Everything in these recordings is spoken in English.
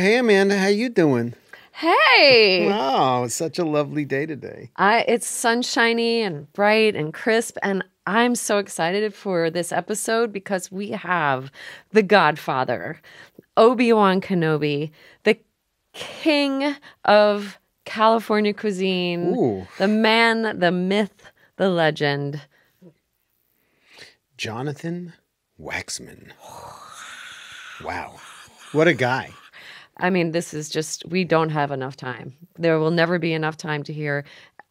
hey Amanda, how you doing? Hey! Wow, it's such a lovely day today. It's sunshiny and bright and crisp, and I'm so excited for this episode because we have the Godfather, Obi-Wan Kenobi, the king of California cuisine, Ooh. the man, the myth, the legend. Jonathan Waxman. Wow. What a guy. I mean, this is just, we don't have enough time. There will never be enough time to hear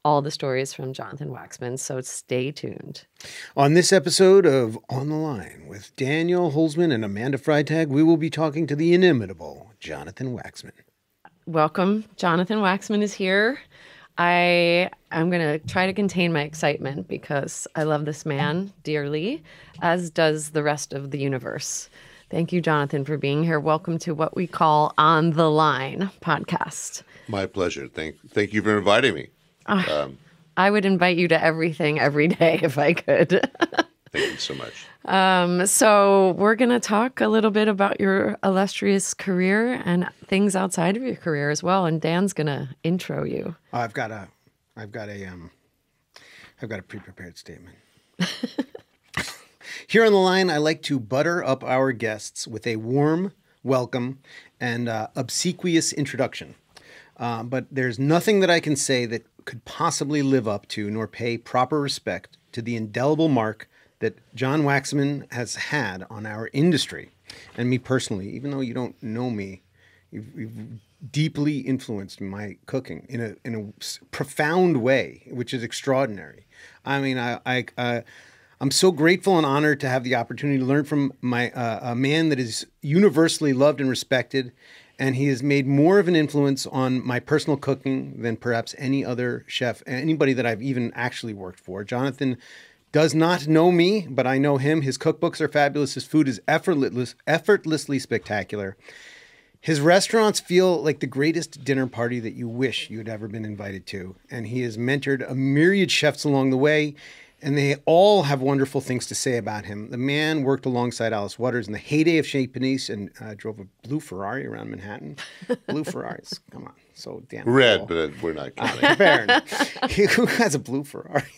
all the stories from Jonathan Waxman, so stay tuned. On this episode of On the Line with Daniel Holzman and Amanda Freitag, we will be talking to the inimitable Jonathan Waxman. Welcome. Jonathan Waxman is here. I'm going to try to contain my excitement because I love this man dearly, as does the rest of the universe. Thank you, Jonathan, for being here. Welcome to what we call On the Line podcast. My pleasure. Thank you for inviting me. I would invite you to everything every day if I could. Thank you so much. So we're going to talk a little bit about your illustrious career and things outside of your career as well. And Dan's going to intro you. I've got a pre-prepared statement. Here on the line, I like to butter up our guests with a warm welcome and obsequious introduction. But there's nothing that I can say that could possibly live up to nor pay proper respect to the indelible mark that John Waxman has had on our industry and me personally. Even though you don't know me, you've deeply influenced my cooking in a profound way, which is extraordinary. I mean, I'm so grateful and honored to have the opportunity to learn from a man that is universally loved and respected, and he has made more of an influence on my personal cooking than perhaps any other chef, anybody that I've even actually worked for. Jonathan does not know me, but I know him. His cookbooks are fabulous. His food is effortlessly spectacular. His restaurants feel like the greatest dinner party that you wish you had ever been invited to, and he has mentored a myriad chefs along the way. And they all have wonderful things to say about him. The man worked alongside Alice Waters in the heyday of Chez Panisse and drove a blue Ferrari around Manhattan. Blue Ferraris, come on, so damn Red, cool. but we're not counting. Fair enough. Who has a blue Ferrari?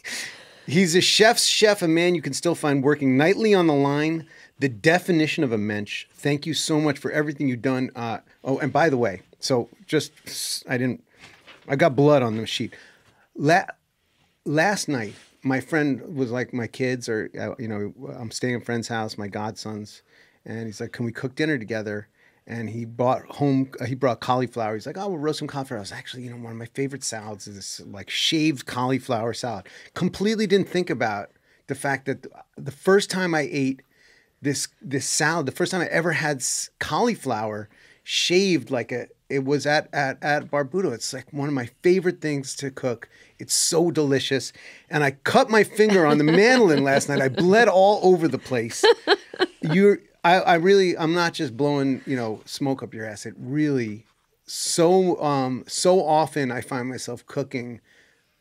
He's a chef's chef, a man you can still find working nightly on the line, the definition of a mensch. Thank you so much for everything you've done. Oh, and by the way, so I got blood on the sheet. Last night, my friend was like, my kids are, I'm staying at a friend's house, my godsons, and he's like, can we cook dinner together? And he brought cauliflower. He's like, oh, we'll roast some cauliflower. I was actually, one of my favorite salads is this like shaved cauliflower salad. Completely didn't think about the fact that the first time I ate this salad, the first time I ever had cauliflower shaved it was at Barbuto. It's like one of my favorite things to cook. It's so delicious. And I cut my finger on the mandolin last night. I bled all over the place. I'm not just blowing, smoke up your ass. It really, so often I find myself cooking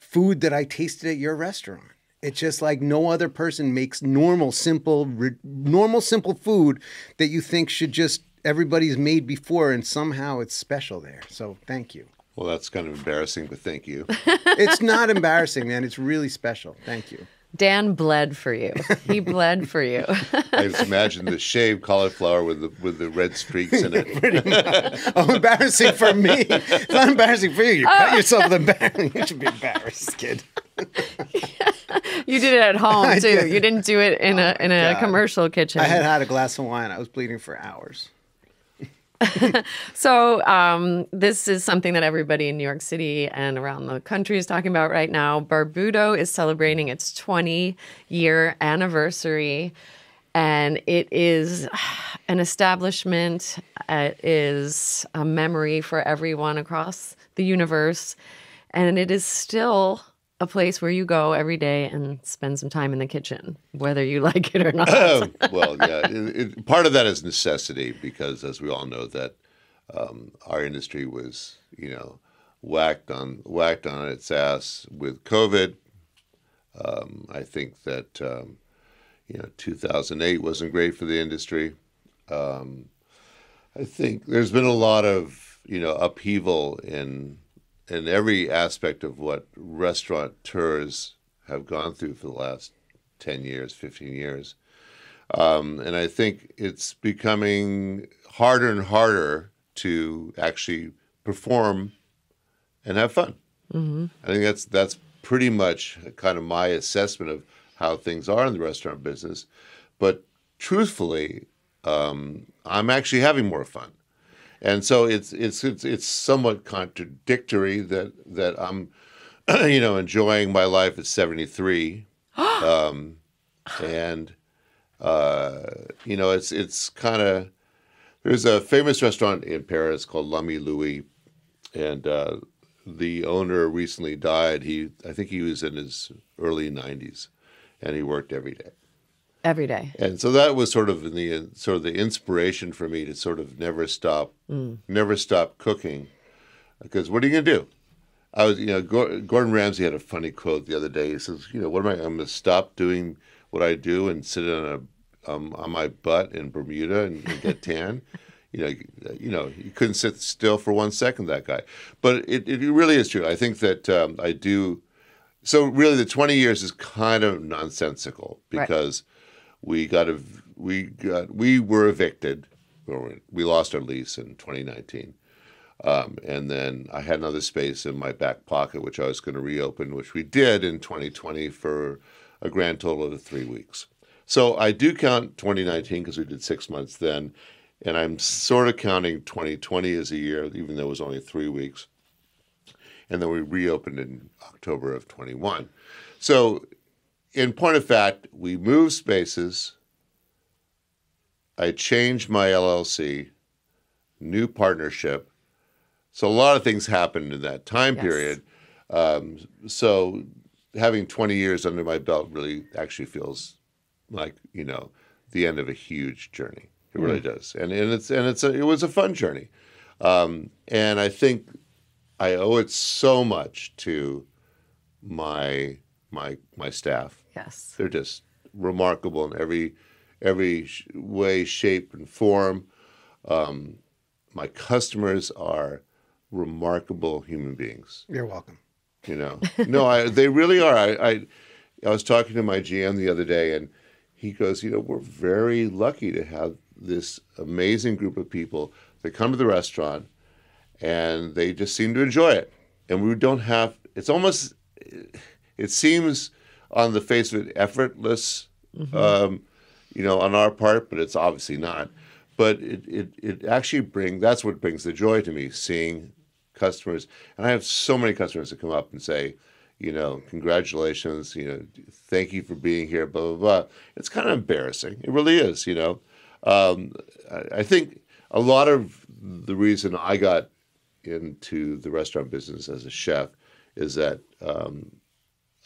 food that I tasted at your restaurant. It's just like no other person makes normal, simple food that you think should just everybody's made before, and somehow it's special there. So thank you. Well, that's kind of embarrassing, but thank you. It's not embarrassing, man. It's really special. Thank you. Dan bled for you. He bled for you. I just imagine the shaved cauliflower with the red streaks in it. Pretty much. Oh, embarrassing for me. It's not embarrassing for you. You cut yourself embarrassing. You should be embarrassed, kid. You did it at home too. You didn't do it in a commercial kitchen. I had a glass of wine. I was bleeding for hours. So this is something that everybody in New York City and around the country is talking about right now. Barbuto is celebrating its 20-year anniversary, and it is an establishment. It is a memory for everyone across the universe, and it is still a place where you go every day and spend some time in the kitchen, whether you like it or not. Well, yeah. Part of that is necessity because, as we all know, that our industry was, whacked on its ass with COVID. I think that 2008 wasn't great for the industry. I think there's been a lot of, upheaval in every aspect of what restaurateurs have gone through for the last 10 years, 15 years. And I think it's becoming harder and harder to actually perform and have fun. Mm-hmm. I think that's pretty much kind of my assessment of how things are in the restaurant business. But truthfully, I'm actually having more fun. And so it's somewhat contradictory that I'm, enjoying my life at 73, and it's kind of, there's a famous restaurant in Paris called L'Ami Louis, and the owner recently died. I think he was in his early 90s, and he worked every day. Every day. And so that was sort of the inspiration for me to sort of never stop cooking, because what are you going to do? I was, Gordon Ramsay had a funny quote the other day. He says, what am I'm going to stop doing what I do and sit on my butt in Bermuda and get tan? You couldn't sit still for 1 second, that guy. But it really is true. I think that I do. So really, the 20 years is kind of nonsensical, because we were evicted, or we lost our lease in 2019. And then I had another space in my back pocket, which I was going to reopen, which we did in 2020 for a grand total of 3 weeks. So I do count 2019 because we did 6 months then. And I'm sort of counting 2020 as a year, even though it was only 3 weeks. And then we reopened in October of 21. So in point of fact, we moved spaces. I changed my LLC, new partnership. So a lot of things happened in that time period. So having 20 years under my belt really actually feels like, the end of a huge journey. It really does. And it was a fun journey. And I think I owe it so much to my staff. Yes. They're just remarkable in every way, shape, and form. My customers are remarkable human beings. You're welcome. No, they really are. I was talking to my GM the other day, and he goes, we're very lucky to have this amazing group of people that come to the restaurant, and they just seem to enjoy it. And we don't have, it seems on the face of it effortless, on our part, but it's obviously not. But it actually that's what brings the joy to me, seeing customers. And I have so many customers that come up and say, congratulations, thank you for being here, blah, blah, blah. It's kind of embarrassing. It really is, I think a lot of the reason I got into the restaurant business as a chef is that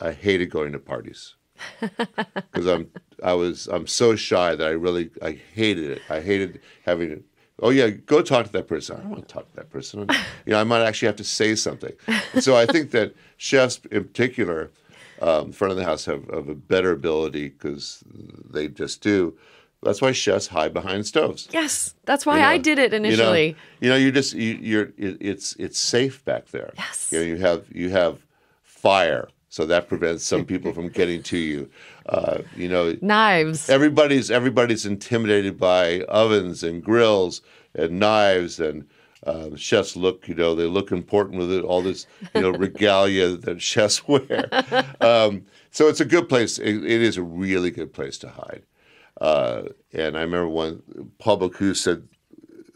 I hated going to parties. Because I'm so shy that I hated it. I hated having to, oh yeah, go talk to that person. I don't want to talk to that person. I might actually have to say something. And so I think that chefs in particular, front of the house, have a better ability, because they just do. That's why chefs hide behind stoves. Yes, that's why I did it initially. It's safe back there. Yes. You have fire. So that prevents some people from getting to you. Knives. Everybody's intimidated by ovens and grills and knives, and chefs look, they look important with it. All this, regalia that chefs wear. So it's a good place. It is a really good place to hide. And I remember when Paul Bocuse said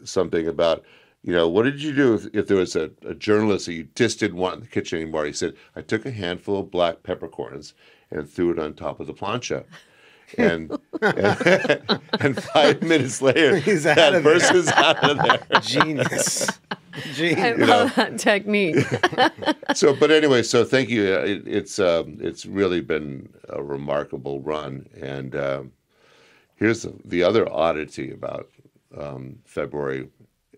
something about, what did you do if there was a journalist that you just didn't want in the kitchen anymore? He said, I took a handful of black peppercorns and threw it on top of the plancha. And 5 minutes later, that person's out of there. Genius. I love that technique. But anyway, so thank you. It's really been a remarkable run. And here's the other oddity about February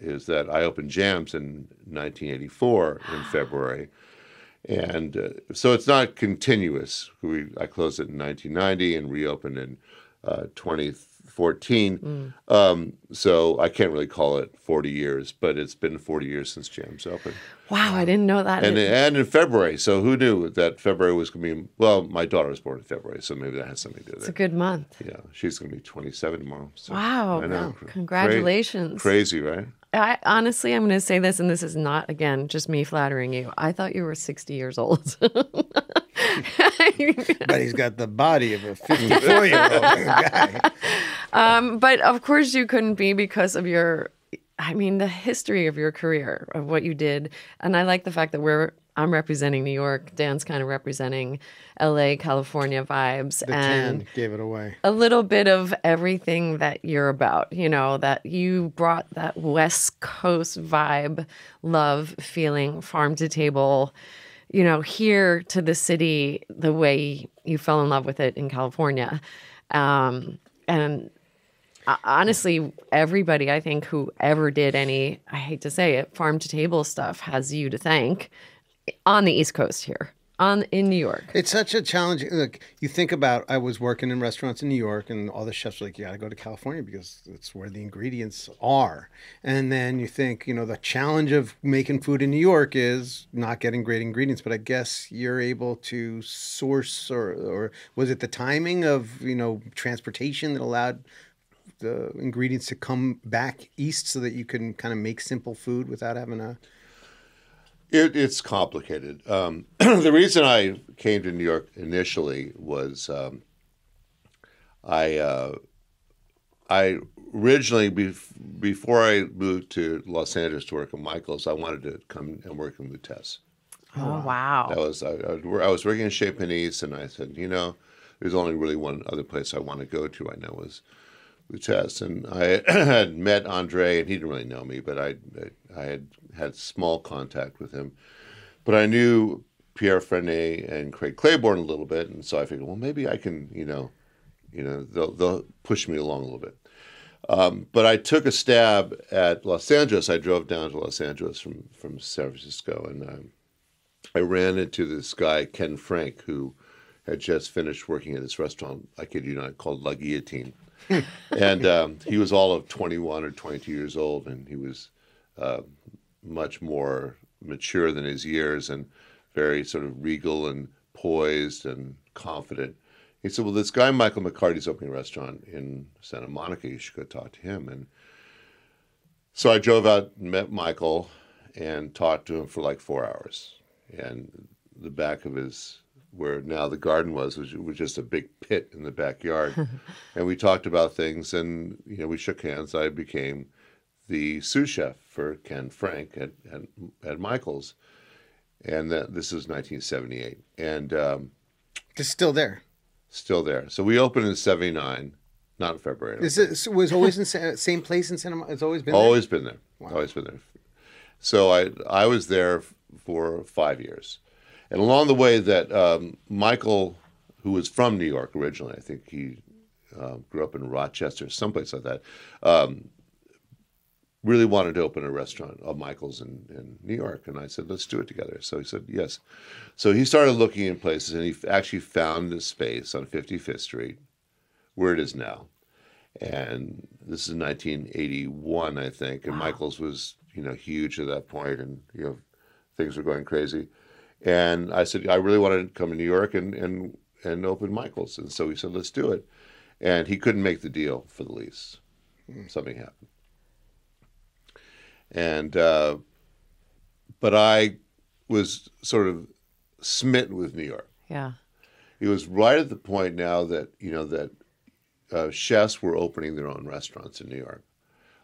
is that I opened Jams in 1984 in February. And so it's not continuous. I closed it in 1990 and reopened in 2014. So I can't really call it 40 years, but it's been 40 years since Jam's opened. Wow, I didn't know that. And in February, so who knew that February was going to be, well, my daughter was born in February, so maybe that has something to do with it. It's a good month. Yeah, she's going to be 27 tomorrow. So Wow, I know. Congratulations. Crazy, right? Honestly, I'm going to say this, and this is not, again, just me flattering you. I thought you were 60 years old. But he's got the body of a 54-year-old guy. But of course you couldn't be because of the history of your career, of what you did. And I like the fact that I'm representing New York, Dan's kind of representing LA, California vibes. The and can gave it away. A little bit of everything that you're about, that you brought that West Coast vibe, love, feeling, farm to table, here to the city the way you fell in love with it in California. And honestly, everybody, I think, who ever did any, I hate to say it, farm to table stuff has you to thank on the East Coast here, in New York. It's such a challenge. Look, you think about, I was working in restaurants in New York, and all the chefs were like, you got to go to California because it's where the ingredients are. And then you think, the challenge of making food in New York is not getting great ingredients. But I guess you're able to source, or was it the timing of, transportation that allowed the ingredients to come back east so that you can kind of make simple food without having a... It's complicated. The reason I came to New York initially was I originally, before I moved to Los Angeles to work at Michael's, I wanted to come and work in Lutèce. Oh, wow. I was working in Chez Panisse, and I said, there's only really one other place I want to go to. I know was Lutèce, and I had met Andre, and he didn't really know me, but I had small contact with him. But I knew Pierre Frenet and Craig Claiborne a little bit, and so I figured, well, maybe I can, they'll push me along a little bit. But I took a stab at Los Angeles. I drove down to Los Angeles from San Francisco, and I ran into this guy, Ken Frank, who had just finished working at this restaurant, I kid you not, called La Guillotine. And he was all of 21 or 22 years old, and he was much more mature than his years and very sort of regal and poised and confident. He said, well, this guy, Michael McCarty's opening a restaurant in Santa Monica. You should go talk to him. And so I drove out and met Michael and talked to him for like 4 hours. And the back of where now the garden was just a big pit in the backyard. And we talked about things, and we shook hands. I became the sous chef for Ken Frank at Michael's. And this is 1978. And it's still there. Still there. So we opened in 79, not in February. Was always in same place in Santa Monica? It's always been always been there. Wow. Always been there. So I was there for 5 years. And along the way that Michael, who was from New York originally, I think he grew up in Rochester, someplace like that, really wanted to open a restaurant of Michael's in New York. And I said, let's do it together. So he said, yes. So he started looking in places, and he actually found this space on 55th Street, where it is now. And this is 1981, I think. And Michael's was, huge at that point, and, things were going crazy. And I said, I really wanted to come to New York and open Michael's. And so he said, let's do it. And he couldn't make the deal for the lease. Something happened. And, but I was sort of smitten with New York. Yeah. It was right at the point now that, that chefs were opening their own restaurants in New York.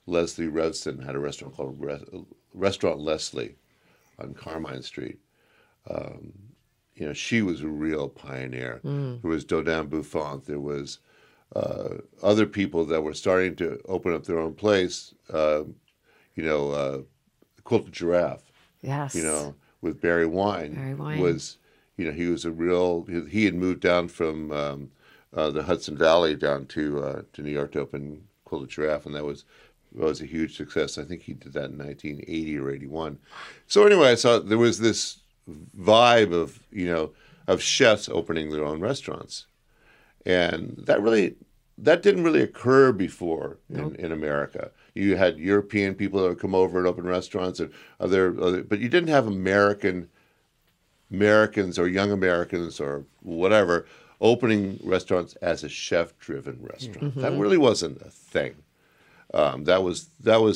Leslie Revston had a restaurant called Restaurant Leslie on Carmine Street. She was a real pioneer. There was Dodin Buffon. There was other people that were starting to open up their own place. Quilted Giraffe. Yes. With Barry Wine. Barry Wine was, he was a real. He had moved down from the Hudson Valley down to New York to open Quilted Giraffe, and that was a huge success. I think he did that in 1980 or 81. So anyway, I saw there was this vibe of chefs opening their own restaurants, and that really that didn't really occur before in America. You had European people that would come over and open restaurants, and but you didn't have Americans or young Americans or whatever opening restaurants as a chef-driven restaurant. That really wasn't a thing. That was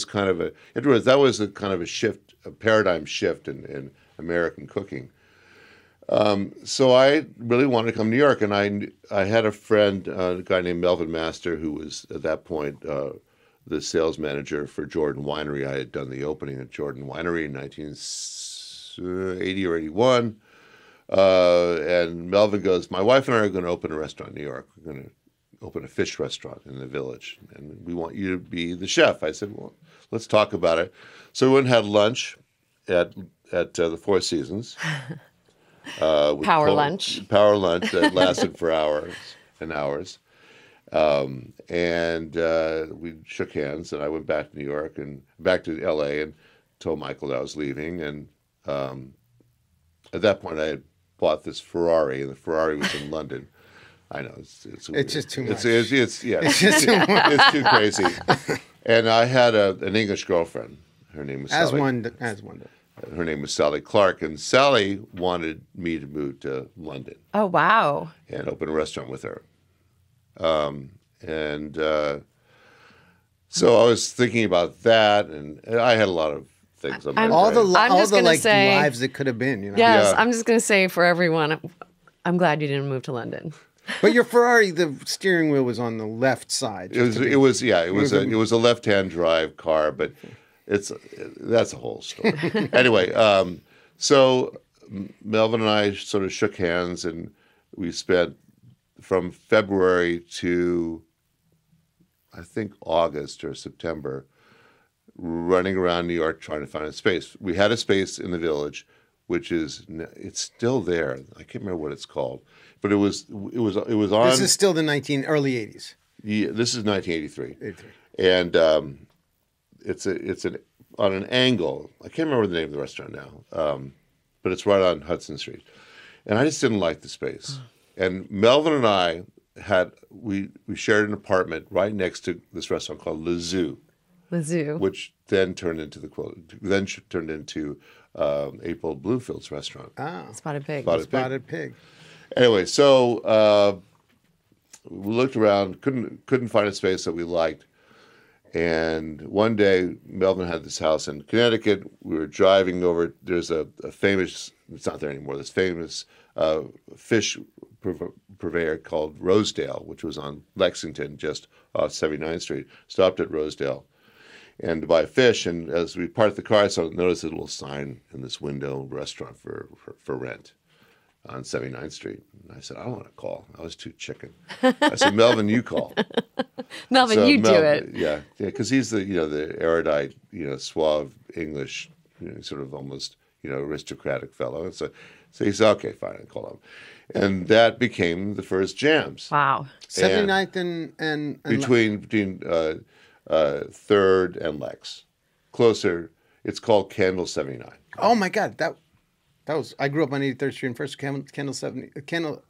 kind of a kind of a shift, a paradigm shift in American cooking. So I really wanted to come to New York, and I had a friend, a guy named Melvin Master, who was at that point the sales manager for Jordan Winery. I had done the opening at Jordan Winery in 1980 or 81. And Melvin goes, my wife and I are going to open a restaurant in New York. We're going to open a fish restaurant in the Village, and we want you to be the chef. I said, well, let's talk about it. So we went and had lunch at the Four Seasons. Power lunch that lasted for hours and hours. And we shook hands, and I went back to New York and back to L.A. and told Michael that I was leaving. And at that point, I had bought this Ferrari, and the Ferrari was in London. I know it's just too much. It's just too much. It's too crazy. And I had an English girlfriend. Her name was Sally. As one. Her name was Sally Clark, and Sally wanted me to move to London. Oh, wow. And open a restaurant with her. So I was thinking about that, and I had a lot of things on my brain. All the say, lives it could have been. You know? Yes, Yeah. I'm just going to say for everyone, I'm glad you didn't move to London. But your Ferrari, the steering wheel was on the left side. It was a left-hand drive car, but that's a whole story. Anyway, so Melvin and I sort of shook hands, and we spent from February to I think August or September running around New York trying to find a space. We had a space in the Village, it's still there. I can't remember what it's called, but it was on. This is still the early 80s. Yeah, this is 1983. 83. And it's on an angle. I can't remember the name of the restaurant now, but it's right on Hudson Street. And I just didn't like the space. And Melvin and I we shared an apartment right next to this restaurant called Le Zoo, which then turned into April Bluefield's restaurant. Ah, Spotted Pig. Spotted Pig. Anyway, so we looked around, couldn't find a space that we liked. And one day, Melvin had this house in Connecticut. We were driving over. There's a famous, it's not there anymore, this famous fish purveyor called Rosedale, which was on Lexington, just off 79th Street. Stopped at Rosedale and to buy fish. And as we parked the car, I noticed a little sign in this window, restaurant for rent on 79th Street. And I said, I don't want to call. I was too chicken. I said, Melvin, you call. Melvin, do it. Yeah, because he's the erudite, suave English, sort of almost, aristocratic fellow. And so he said, okay, fine, I'll call him. And that became the first jams. Wow. 79th and between 3rd and Lex. Closer, it's called Candle 79. Oh my God, that was, I grew up on 83rd Street and First Candle 70.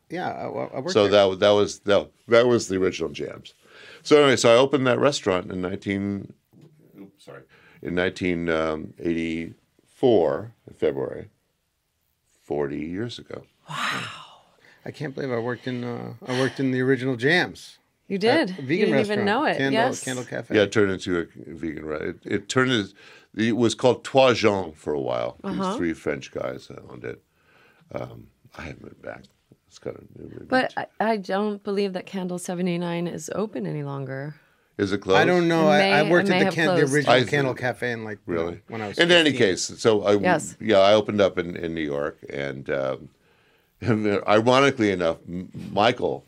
Yeah, I worked so there. that was the original jams. So anyway, I opened that restaurant in 1984 in February, 40 years ago. Wow. I can't believe I worked in the original Jams. You did. Vegan you didn't restaurant. even know it. Yes. Candle Cafe. Yeah, it turned into a vegan restaurant. It was called Trois Jeans for a while. These 3 French guys owned it. I haven't been back. It's kind of new. But I don't believe that Candle 79 is open any longer. Is it closed? I don't know. I worked at the closed. original Candle Cafe in really when I was. In 15. any case, so I opened up in New York, and ironically enough, Michael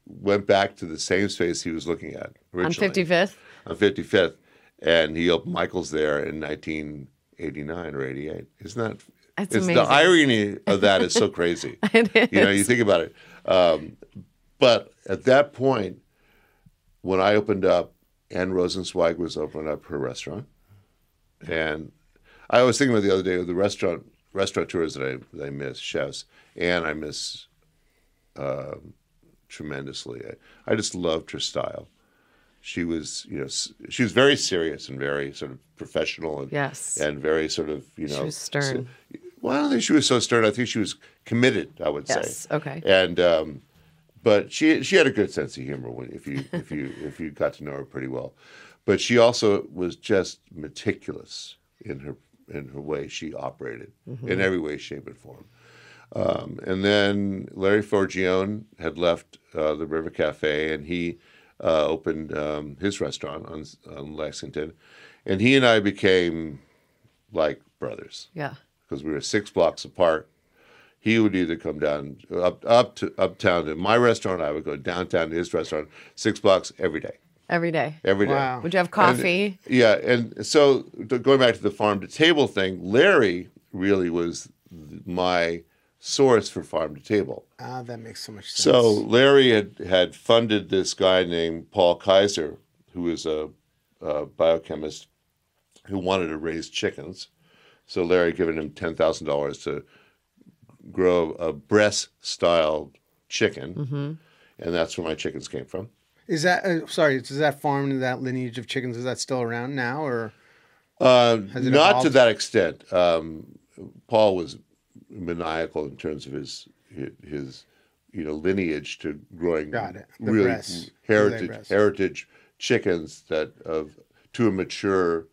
went back to the same space he was looking at originally. On 55th? On 55th. And he opened Michael's there in 1989 or 88. Isn't that? It's amazing. The irony of that is so crazy. It is. You think about it. But at that point, when I opened up, Ann Rosenzweig was opening up her restaurant. And I was thinking about the other day of the restaurateurs that I miss, chefs, and I miss tremendously. I just loved her style. She was, she was very serious and very sort of professional and Yes. and very sort of, She was stern. Well, I don't think she was so stern. I think she was committed, I would say. Yes. Okay. And but she had a good sense of humor if you got to know her pretty well. But she also was just meticulous in her way she operated in every way, shape, and form. And then Larry Forgione had left the River Cafe, and he opened his restaurant on Lexington, and he and I became like brothers. Yeah. Because we were 6 blocks apart. He would either come down uptown to my restaurant, I would go downtown to his restaurant, 6 blocks every day. Every day. Every day. Wow. Would you have coffee? And so going back to the farm to table thing, Larry really was my source for farm to table. Ah, that makes so much sense. So Larry had funded this guy named Paul Kaiser, who was a biochemist who wanted to raise chickens. So Larry had given him $10,000 to grow a breast-style chicken, and that's where my chickens came from. Is that does that farm, that lineage of chickens, is that still around now, or Not evolved? to that extent. Paul was maniacal in terms of his lineage to growing Got it. The really breasts. The breasts. heritage chickens to a mature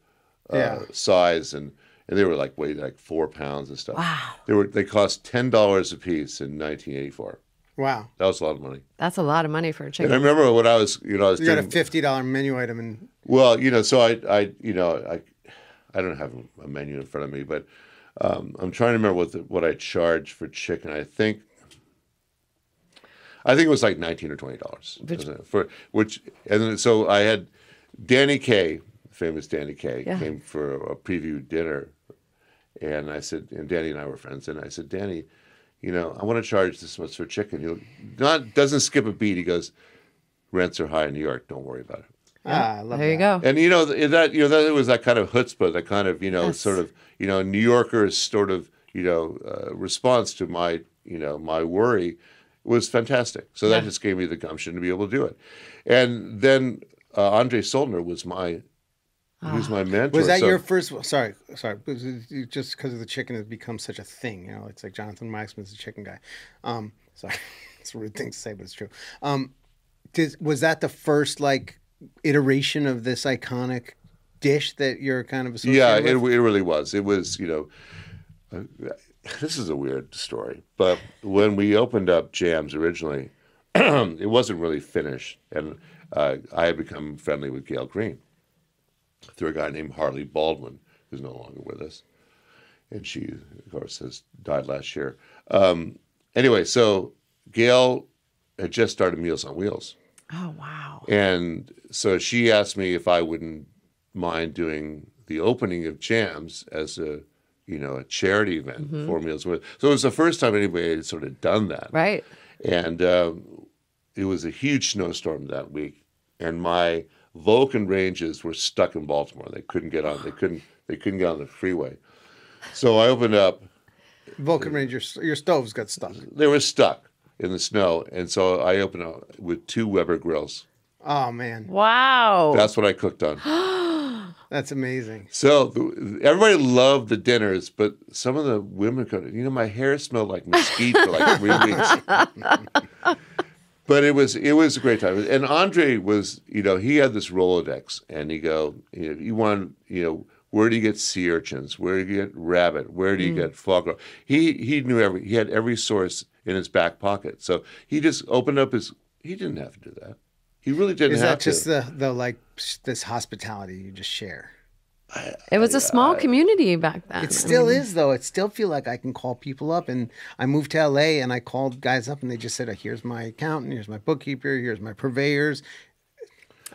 size, and they were weighed 4 pounds and stuff. Wow. They cost $10 a piece in 1984. Wow. That was a lot of money. That's a lot of money for a And chicken. I remember when I was You got a doing, $50 menu item, and well, so I don't have a menu in front of me, but I'm trying to remember what I charged for chicken. I think it was like $19 or $20 for which, and then, so I had Danny Kaye, famous Danny Kaye, came for a preview dinner, and I said, and Danny and I were friends, and I said, Danny, I want to charge this much for chicken. Doesn't skip a beat. He goes, rents are high in New York. Don't worry about it. I love There you that. go. And that was that kind of chutzpah, that kind of Yes. sort of New Yorkers sort of response to my my worry was fantastic. So that just gave me the gumption to be able to do it. And then Andre Soldner was my mentor. Was that So- your first? Sorry. Just because of the chicken has become such a thing. It's like Jonathan Waxman's the chicken guy. Sorry, it's a rude thing to say, but it's true. Was that the first iteration of this iconic dish that you're kind of associated Yeah, with? it really was. It was this is a weird story, but when we opened up Jams originally, it wasn't really finished, and I had become friendly with Gail Green through a guy named Harley Baldwin, who's no longer with us, and she, of course, has died last year. Anyway, so Gail had just started Meals on Wheels, Oh, wow. and so she asked me if I wouldn't mind doing the opening of Jams as a charity event for Meals on Wheels. So it was the first time anybody had sort of done that. Right. And it was a huge snowstorm that week, and my Vulcan Ranges were stuck in Baltimore. They couldn't get on. They couldn't get on the freeway. So I opened up. Vulcan Range, your stoves got stuck. They were stuck in the snow, and so I opened up with 2 Weber grills. Oh man, Wow. That's what I cooked on. that's amazing. So everybody loved the dinners, but some of the women could, my hair smelled like mesquite for 3 weeks. But it was a great time. And Andre was, he had this Rolodex, and he go, you want, where do you get sea urchins? Where do you get rabbit? Where do you get foie gras? He knew he had every source in his back pocket. So he just opened up he didn't have to do that. He really didn't Is have that to. just the this hospitality you just share? It was a small community back then. It still is, though. It still feel like I can call people up. And I moved to LA, and I called guys up, and they just said, "Here's my accountant. Here's my bookkeeper. Here's my purveyors."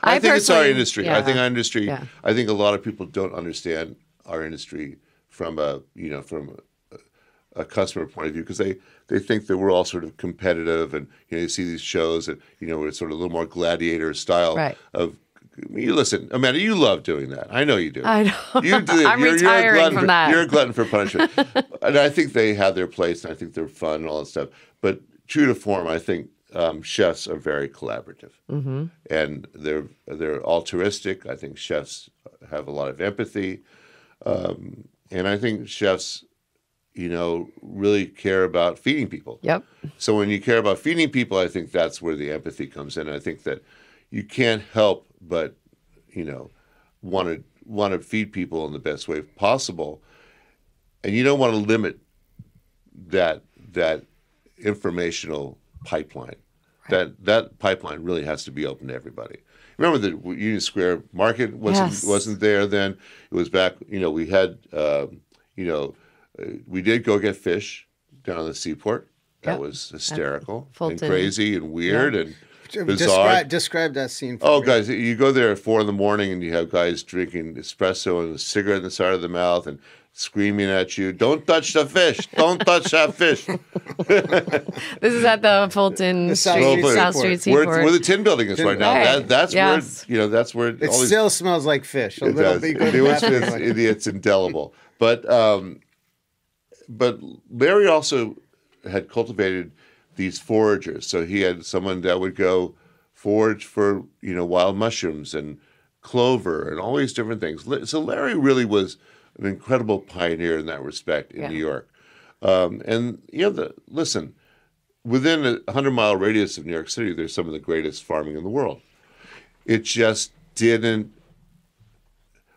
I think it's our personally- industry. yeah. I think our industry. Yeah. I think a lot of people don't understand our industry from a customer point of view, because they think that we're all sort of competitive, and you see these shows that we're sort of a little more gladiator style Right. of. You listen, Amanda. You love doing that. I know you do. I know. You do. I'm You're a retiring glutton from that. You're a glutton for punishment, and I think they have their place, and I think they're fun and all that stuff. But true to form, I think chefs are very collaborative, and they're altruistic. I think chefs have a lot of empathy, and I think chefs, really care about feeding people. Yep. So when you care about feeding people, I think that's where the empathy comes in. I think that you can't help but, want to feed people in the best way possible, and you don't want to limit that informational pipeline. Right. That pipeline really has to be open to everybody. Remember the Union Square Market wasn't there then. It was back. We had we did go get fish down on the seaport. That was hysterical and crazy and weird and bizarre. Describe that scene. Guys, you go there at 4 a.m. and you have guys drinking espresso and a cigarette in the side of the mouth and screaming at you, "Don't touch the fish! Don't touch that fish!" This is at the Fulton South Street Seaport. Where the Tin Building is right now. Right. That's where that's where it still smells like fish. It does. It's indelible. But Larry also had cultivated these foragers. So he had someone that would go forage for wild mushrooms and clover and all these different things. So Larry really was an incredible pioneer in that respect in New York. Listen, within a 100-mile radius of New York City, there's some of the greatest farming in the world. It just didn't.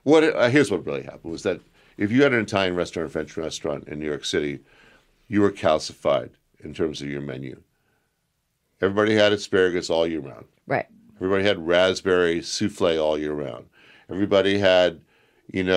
Here's what really happened was that if you had an Italian restaurant or French restaurant in New York City, you were calcified in terms of your menu. Everybody had asparagus all year round. Right. Everybody had raspberry souffle all year round. Everybody had, and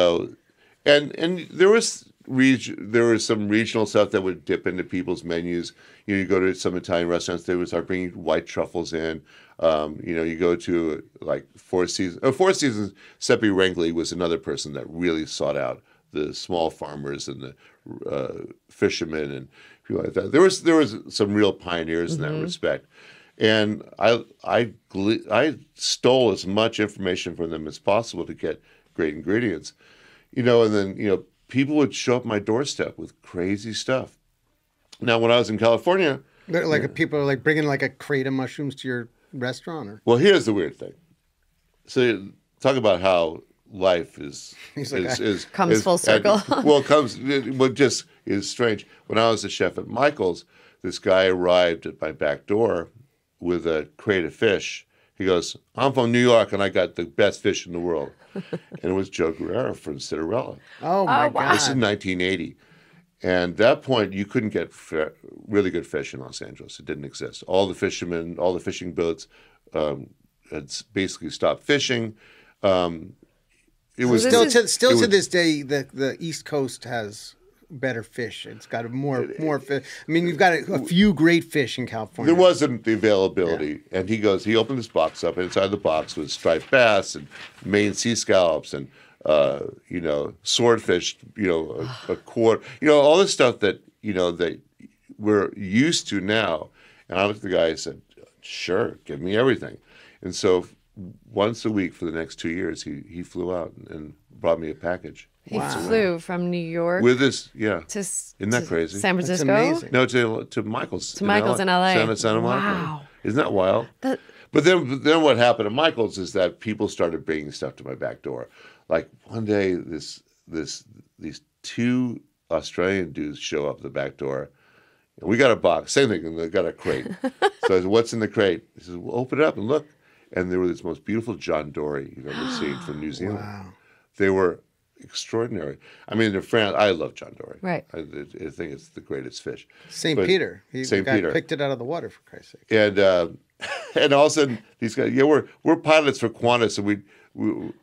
there was some regional stuff that would dip into people's menus. You go to some Italian restaurants, they would start bringing white truffles in. You go to like Four Seasons. Four Seasons, Seppi Rengli was another person that really sought out the small farmers and the fishermen and people like that. There was some real pioneers in that respect, and I stole as much information from them as possible to get great ingredients, and then people would show up at my doorstep with crazy stuff. Now, when I was in California, people are like bringing like a crate of mushrooms to your restaurant, or well, here's the weird thing. So talk about how life comes full circle. What just is strange. When I was a chef at Michael's, this guy arrived at my back door with a crate of fish. He goes, "I'm from New York and I got the best fish in the world." And it was Joe Guerrero from Cinderella. Oh my God. This is 1980. And at that point, you couldn't get really good fish in Los Angeles. It didn't exist. All the fishermen, all the fishing boats had basically stopped fishing. It was still to this day the East Coast has better fish. It's got more fish. I mean, you've got a few great fish in California. There wasn't the availability, and he opened this box up, and inside the box was striped bass and Maine sea scallops and swordfish, a quart, all this stuff that that we're used to now. And I looked at the guy and said, "Sure, give me everything." And so once a week for the next 2 years, he flew out and brought me a package. He flew from New York with this, isn't that crazy? San Francisco? That's amazing. No, to Michael's. To Michael's in LA. Santa Monica. Wow. Isn't that wild? But then what happened at Michael's is that people started bringing stuff to my back door. Like one day, these 2 Australian dudes show up at the back door. And we got a box, same thing, and they got a crate. So I said, "What's in the crate?" He says, "Well, open it up and look." And there were this most beautiful John Dory you've ever seen from New Zealand. Wow. They were extraordinary. I mean, they're France. I love John Dory. Right. I think it's the greatest fish. St. Peter. St. Peter picked it out of the water, for Christ's sake. And all of a sudden, these guys, we're pilots for Qantas, and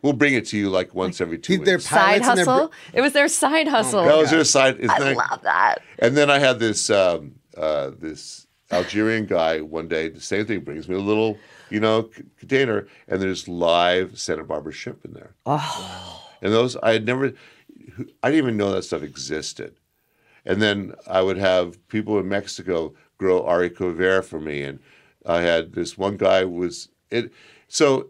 we'll bring it to you like once every 2 weeks. They're Side pilots hustle? It was their side hustle. That was their side. I love that. And then I had this this Algerian guy one day. The same thing, brings me a little container, and there's live Santa Barbara shrimp in there. Oh. And those I didn't even know that stuff existed. And then I would have people in Mexico grow haricot vert for me, and I had this one guy So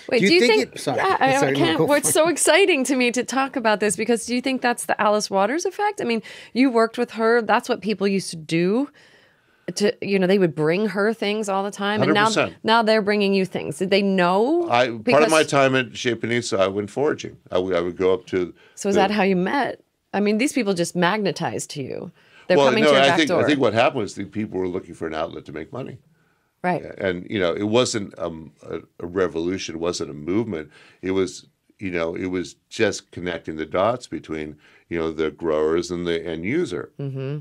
wait, do you think sorry. It's so exciting to me to talk about this, because do you think that's the Alice Waters effect? I mean, you worked with her. That's what people used to do. they would bring her things all the time. And 100%. now they're bringing you things. Did they know? Part of my time at Chez Panisse, I went foraging. I would go up to. So is that how you met? I mean, these people just magnetized to you. They're coming to your back door. I think what happened was the people were looking for an outlet to make money. Right. And, it wasn't a revolution. It wasn't a movement. It was, it was just connecting the dots between, the growers and the end user. Mm-hmm.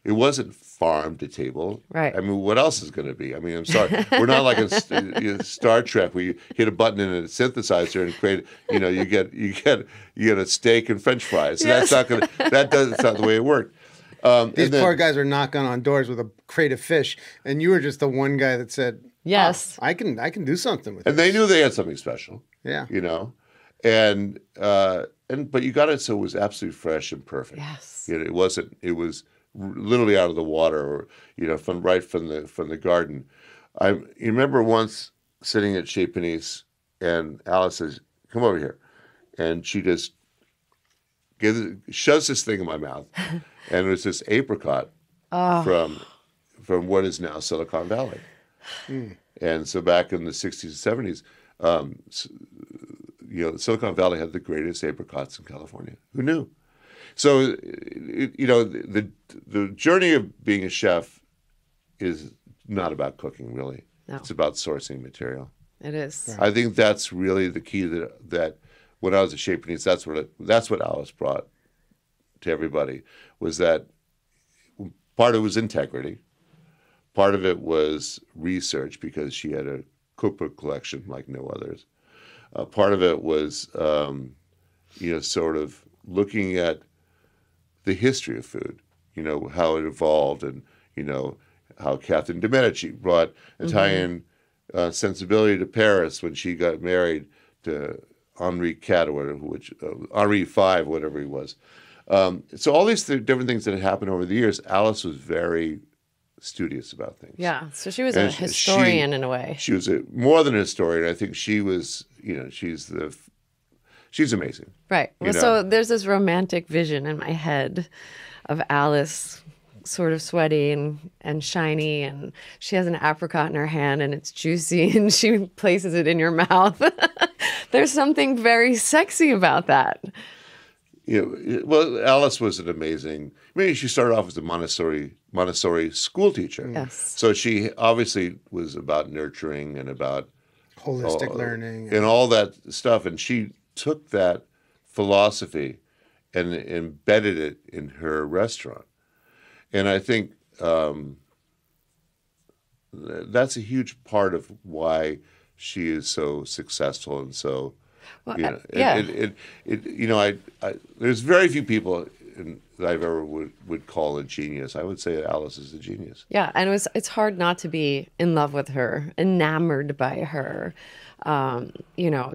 It wasn't farm to table. Right. I mean, what else is going to be? I mean, I'm sorry. We're not like a Star Trek where you hit a button in a synthesizer and create, you get a steak and French fries. Yes. That's not the way it worked. These poor guys are knocking on doors with a crate of fish, and you were just the one guy that said, "Yes, I can do something with it." And they knew they had something special. Yeah, but you got it so it was absolutely fresh and perfect. Yes, it wasn't. It was literally out of the water, or from the garden. You remember once sitting at Chez Panisse, and Alice says, "Come over here," and she just shoves this thing in my mouth. And it was this apricot from what is now Silicon Valley. Mm. And so back in the 60s and 70s, Silicon Valley had the greatest apricots in California. Who knew? So, the journey of being a chef is not about cooking, really. No. It's about sourcing material. It is. I think that's really the key that when I was at Chez Panisse, that's what Alice brought to everybody, was that part of it was integrity, part of it was research because she had a cookbook collection like no others. Part of it was, sort of looking at the history of food, how it evolved, and how Catherine de Medici brought Italian sensibility to Paris when she got married to Henri IV, Henri V, whatever he was. So all these different things that had happened over the years, Alice was very studious about things. Yeah, so she was a historian in a way. She was more than a historian. I think she was, she's amazing. Right. Well, so there's this romantic vision in my head of Alice sort of sweaty and shiny, and she has an apricot in her hand and it's juicy and she places it in your mouth. There's something very sexy about that. Well, Alice was an amazing. She started off as a Montessori school teacher. Yes. So she obviously was about nurturing and about holistic learning and all that stuff. And she took that philosophy and embedded it in her restaurant. And I think that's a huge part of why she is so successful and so. Well, There's very few people that I've ever would call a genius. I would say Alice is a genius. Yeah, and it's hard not to be in love with her, enamored by her.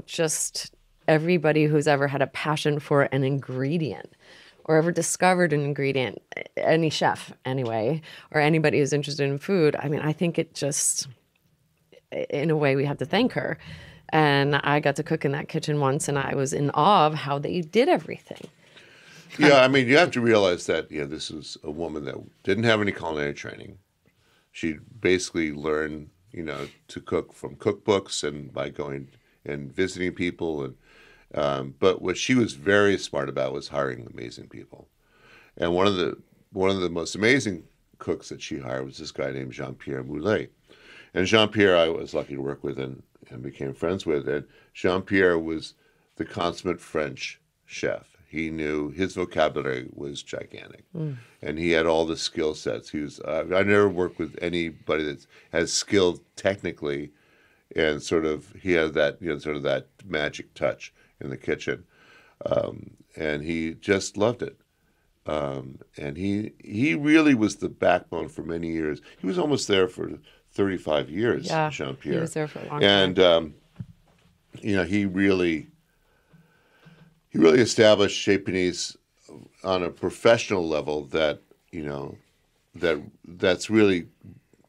Just everybody who's ever had a passion for an ingredient or ever discovered an ingredient, any chef anyway, or anybody who's interested in food. I mean, I think it just, in a way, we have to thank her. And I got to cook in that kitchen once, and I was in awe of how they did everything. Yeah, I mean, you have to realize that this was a woman that didn't have any culinary training. She basically learned, to cook from cookbooks and by going and visiting people. And but what she was very smart about was hiring amazing people. And one of the most amazing cooks that she hired was this guy named Jean-Pierre Moulet. And Jean-Pierre, I was lucky to work with and became friends with. And Jean-Pierre was the consummate French chef. He knew his vocabulary was gigantic, and he had all the skill sets. He was. I never worked with anybody that has skilled technically, and he had that sort of that magic touch in the kitchen, and he just loved it. And he really was the backbone for many years. He was almost there for 35 years, yeah, Jean-Pierre. He was there for a long time. And, he really established Chez Panisse on a professional level that, that's really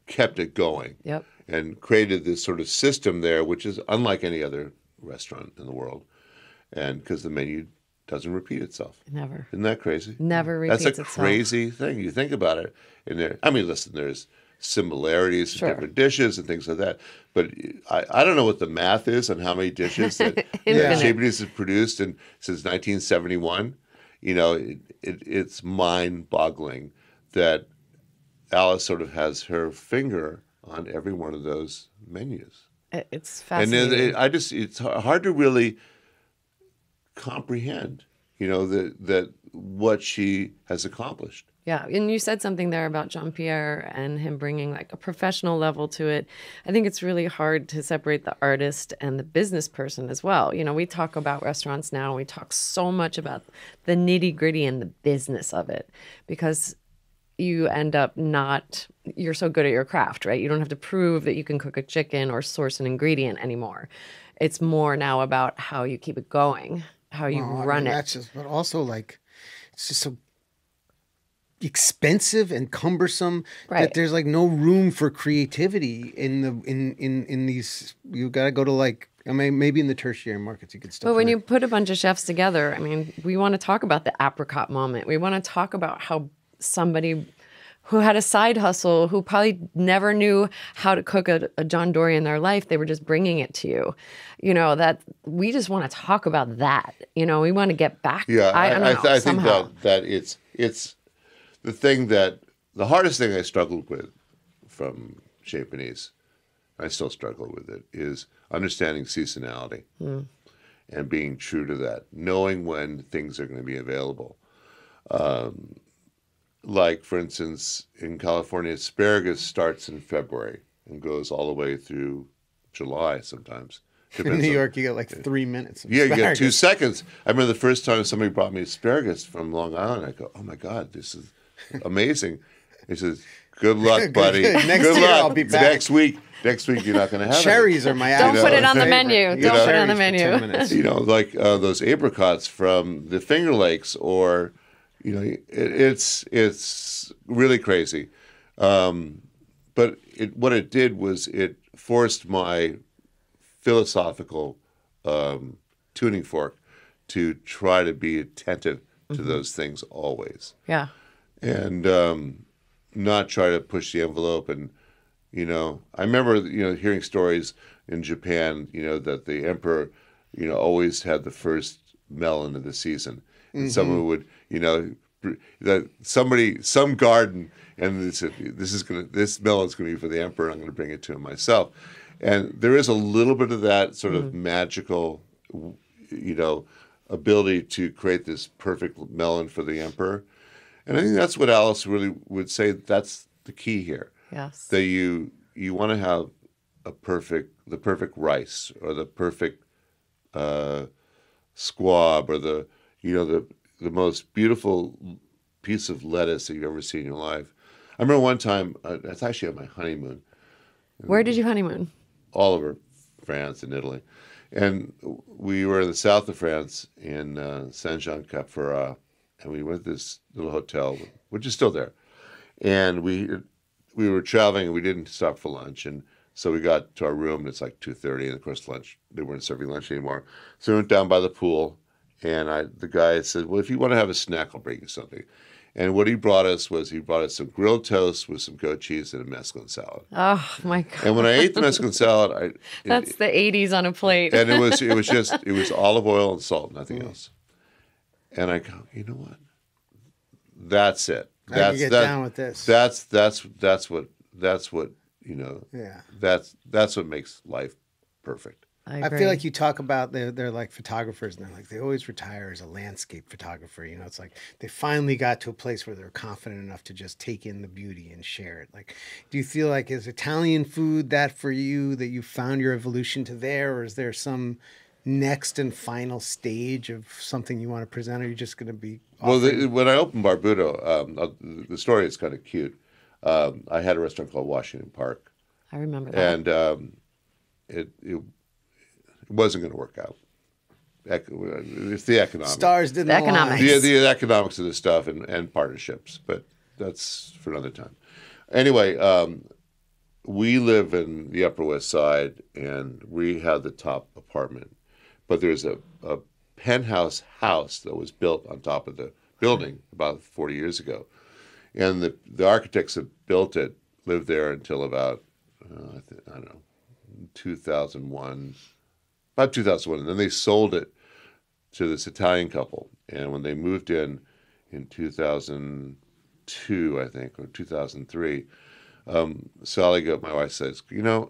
kept it going. Yep. And created this sort of system there, which is unlike any other restaurant in the world. And because the menu doesn't repeat itself. Never. Isn't that crazy? Never repeats That's a itself. crazy thing. You think about it. And there, I mean, listen, there's similarities Sure. in different dishes and things like that. But I don't know what the math is on how many dishes that Infinite. Japanese has produced since 1971. You know, it's mind-boggling that Alice sort of has her finger on every one of those menus. It's And fascinating. it's hard to really comprehend, you know, that what she has accomplished. Yeah, and you said something there about Jean-Pierre and him bringing like a professional level to it. I think it's really hard to separate the artist and the business person as well. You know, we talk about restaurants now, and we talk so much about the nitty-gritty and the business of it because you end up you're so good at your craft, right? You don't have to prove that you can cook a chicken or source an ingredient anymore. It's more now about how you keep it going, how you run it. That's just, but also like, it's just so expensive and cumbersome Right. that there's like no room for creativity in these. You got to go to like, I mean, maybe in the tertiary markets you could still. But when you put a bunch of chefs together, I mean, we want to talk about the apricot moment. We want to talk about how somebody who had a side hustle, who probably never knew how to cook a John Dory in their life, they were just bringing it to you. You know, that we just want to talk about that. You know, we want to get back. Yeah, I don't know, I think somehow. that it's the thing that the hardest thing I struggled with from Japanese, I still struggle with it, is understanding seasonality and being true to that, knowing when things are going to be available. Like, for instance, in California, asparagus starts in February and goes all the way through July sometimes. in Depends New on- York, you get like 3 minutes. Of Yeah, you get 2 asparagus. seconds. I remember the first time somebody brought me asparagus from Long Island. I go, "Oh my God, this is amazing." He says, "Good luck, buddy. Good. Next Good year luck. I'll be back." Next week you're not going to have Cherries are my Don't absolute put it on the favorite. menu. You Don't get put it on the cherries for menu. 10 minutes. You know, like those apricots from the Finger Lakes, or you know, it's really crazy. But what it did was it forced my philosophical tuning fork to try to be attentive to those things always, Yeah. and not try to push the envelope. And you know, I remember hearing stories in Japan, that the emperor, always had the first melon of the season, and someone would, that some garden, and they said, this melon's gonna be for the emperor, and I'm gonna bring it to him myself. And there is a little bit of that sort of magical, ability to create this perfect melon for the emperor. And I think that's what Alice really would say. That's the key here. Yes. That you want to have the perfect rice, or the perfect squab, or the most beautiful piece of lettuce that you've ever seen in your life. I remember one time, that's actually on my honeymoon, Where did you honeymoon? all over France and Italy. And we were in the south of France in Saint-Jean-Cap-Ferrat, and we went to this little hotel, which is still there. And we were traveling, and we didn't stop for lunch. And so we got to our room, and it's like 2:30, and of course lunch, they weren't serving lunch anymore. So we went down by the pool, and the guy said, "Well, if you want to have a snack, I'll bring you something." And what he brought us some grilled toast with some goat cheese and a mesclun salad. Oh my God. And when I ate the mesclun salad, That's the 80s on a plate. and it was olive oil and salt, nothing else. And I go, you know what? That's it. I can get down with this. That's what Yeah. that's what makes life perfect. I I agree. feel like you talk about they're like photographers, and they're like they always retire as a landscape photographer. It's like they finally got to a place where they're confident enough to just take in the beauty and share it. Like, do you feel like is Italian food that for you, that you found your evolution to there, or is there some next and final stage of something you want to present? Or are you just going to be Well, when I opened Barbuto, the story is kind of cute. I had a restaurant called Washington Park, I remember that. and it wasn't going to work out. It's the economics. stars didn't The align? economics. The economics of this stuff, and partnerships, but that's for another time. Anyway, we live in the Upper West Side, and we have the top apartment, but there's a penthouse house that was built on top of the building about 40 years ago. And the architects that built it lived there until about, I don't know, 2001, about 2001. And then they sold it to this Italian couple. And when they moved in 2002, I think, or 2003, Sally, my wife, says, I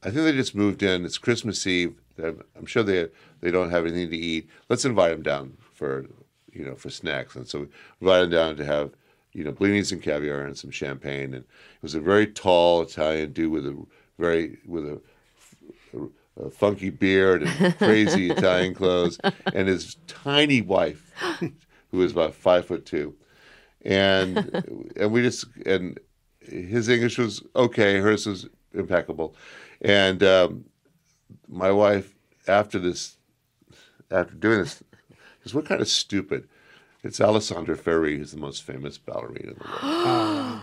think they just moved in. It's Christmas Eve. I'm sure they don't have anything to eat. Let's invite them down for snacks. And so we invited them down to have, blinis and caviar and some champagne. And it was a very tall Italian dude with a funky beard and crazy Italian clothes, and his tiny wife, who was about 5'2", and his English was okay, hers was impeccable, and my wife after doing this, says, "What kind of stupid?" It's Alessandra Ferri, who's the most famous ballerina in the world.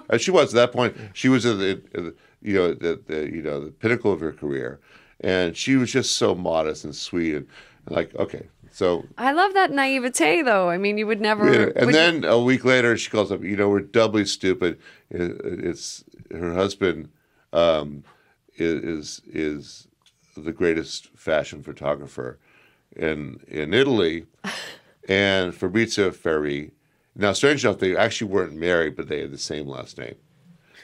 And she was at that point. She was at the pinnacle of her career, and she was just so modest and sweet and like, okay, so I love that naivete, though. I mean, you would never. Yeah. And then a week later, she calls up. We're doubly stupid. It's her husband is the greatest fashion photographer in Italy, and Fabrizio Ferri. Now, strange enough, they actually weren't married, but they had the same last name.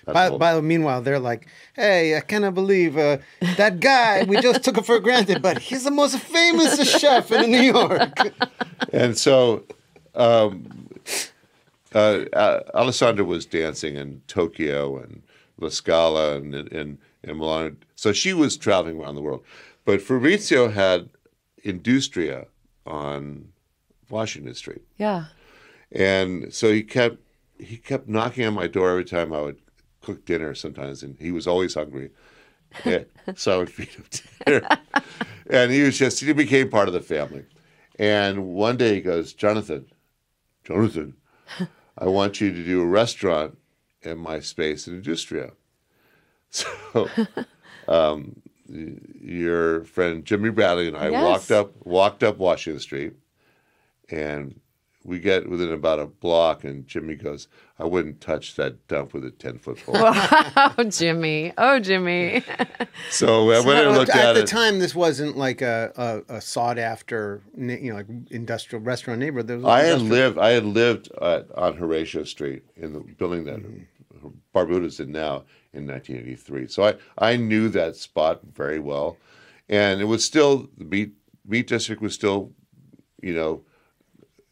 Meanwhile, they're like, "Hey, I cannot believe that guy. We just took him for granted, but he's the most famous chef in New York." And so, Alessandra was dancing in Tokyo and La Scala and Milan. So she was traveling around the world. But Fabrizio had Industria on Washington Street. Yeah. And so he kept knocking on my door every time I would cook dinner sometimes, and he was always hungry. Yeah, so I would feed him dinner. And he became part of the family. And one day he goes, Jonathan, I want you to do a restaurant in my space in Industria. So your friend Jimmy Bradley and I walked up Washington Street, and we get within about a block, and Jimmy goes, "I wouldn't touch that dump with a 10-foot pole." Wow, Jimmy! Oh, Jimmy! So I went and looked at it. At the time, this wasn't like a sought after, like industrial restaurant neighborhood. I had lived on Horatio Street in the building that Barbuto's in now in 1983. So I knew that spot very well, and it was still the meat district was still,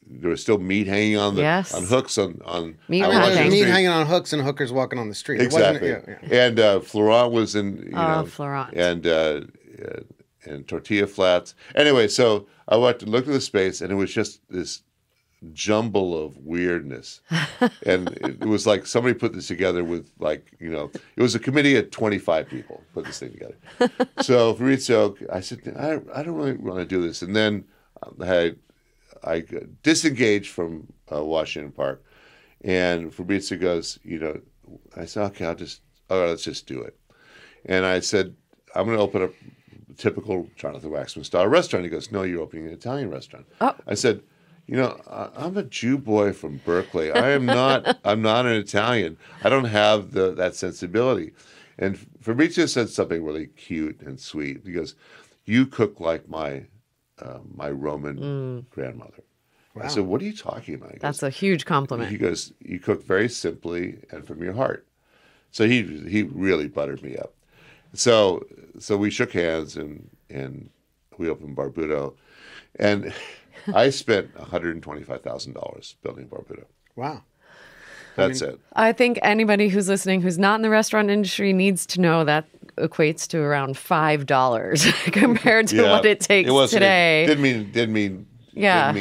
there was still meat hanging on hooks on meat hanging on hooks and hookers walking on the street. Exactly. And Florent was in Florent and tortilla flats. Anyway, so I went to look at the space, and it was just this jumble of weirdness, and it was like somebody put this together with it was a committee of 25 people put this thing together. So Fabrizio, I said, I don't really want to do this, and then I disengaged from Washington Park, and Fabrizio goes, I said, okay, let's just do it. And I said, I'm going to open a typical Jonathan Waxman style restaurant. He goes, no, you're opening an Italian restaurant. Oh. I said, I'm a Jew boy from Berkeley. I'm not an Italian. I don't have that sensibility. And Fabrizio said something really cute and sweet. He goes, you cook like my Roman grandmother. Wow. I said, what are you talking about? He goes, that's a huge compliment. He goes, you cook very simply and from your heart. So he really buttered me up. So we shook hands and we opened Barbuto, and I spent $125,000 building Barbuto. Wow. That's it. I think anybody who's listening who's not in the restaurant industry needs to know that equates to around $5 compared to what it takes today. It didn't mean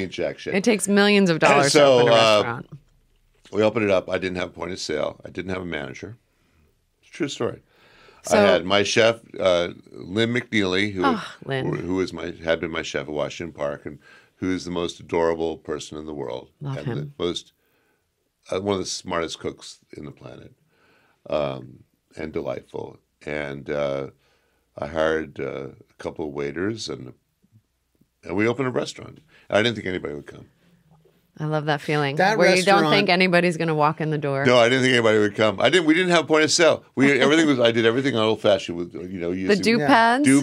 jack shit. It takes millions of dollars to open a restaurant. We opened it up. I didn't have a point of sale. I didn't have a manager. It's a true story. So, I had my chef, Lynn McNeely, who had been my chef at Washington Park, and who is the most adorable person in the world. Love him. The most one of the smartest cooks in the planet, and delightful. And I hired a couple of waiters, and we opened a restaurant. I didn't think anybody would come. I love that feeling. That where you don't restaurant- think anybody's going to walk in the door. No, I didn't think anybody would come. We didn't have a point of sale. I did everything on old fashioned with using The do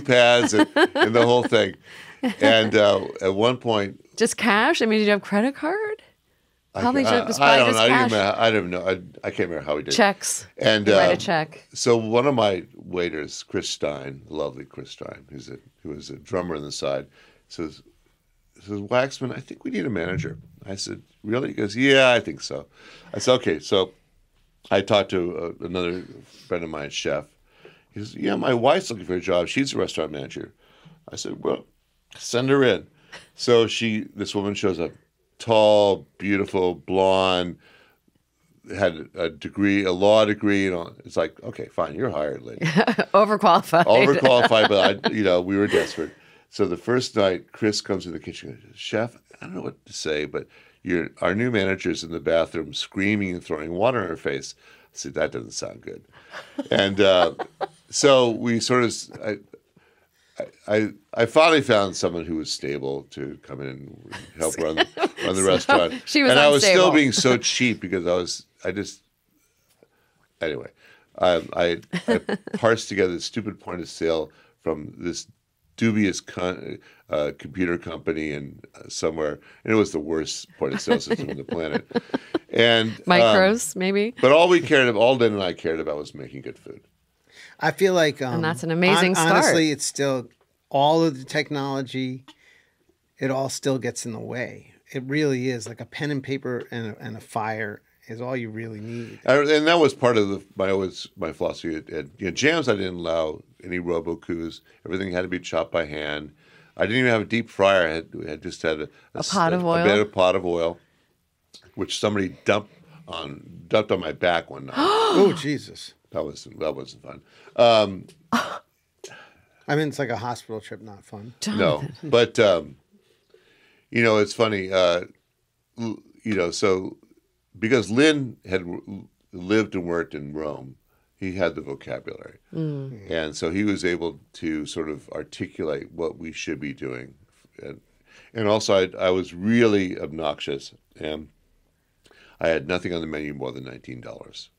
pads? and the whole thing. And at one point, Just cash? I mean, did you have credit card? Probably I just probably just cash. I don't know. I can't remember how we did. Checks. And You write a check. So one of my waiters, Chris Stein, the lovely Chris Stein, who was a drummer on the side, says, Waxman, I think we need a manager. I said, really? He goes, yeah, I think so. I said, okay. So I talked to another friend of mine, chef. He says, yeah, my wife's looking for a job. She's a restaurant manager. I said, well, send her in. So this woman shows up, tall, beautiful, blonde, had a law degree. It's like, okay, fine, you're hired, lady. Overqualified. But we were desperate. So the first night, Chris comes in the kitchen and says, Chef, I don't know what to say, but our new manager's in the bathroom screaming and throwing water in her face. I said, that doesn't sound good. And so we sort of, I finally found someone who was stable to come in and help run the restaurant. She was and unstable. I was still being so cheap because anyway, I parsed together the stupid point of sale from this dubious computer company in somewhere, and it was the worst point of sale system on the planet. And Micros, maybe. But all Lynn and I cared about was making good food. I feel like, And that's an amazing start. Honestly, it's still all of the technology. It all still gets in the way. It really is like a pen and paper and a fire is all you really need. And that was part of my philosophy at Jams. I didn't allow any robocoups. Everything had to be chopped by hand. I didn't even have a deep fryer. I had just had a pot of oil. A pot of oil, which somebody dumped on my back one night. Oh, Jesus. That wasn't fun. I mean, it's like a hospital trip, not fun. Jonathan. No, but it's funny. So because Lynn had lived and worked in Rome, he had the vocabulary, and so he was able to sort of articulate what we should be doing. And also, I was really obnoxious, and I had nothing on the menu more than $19.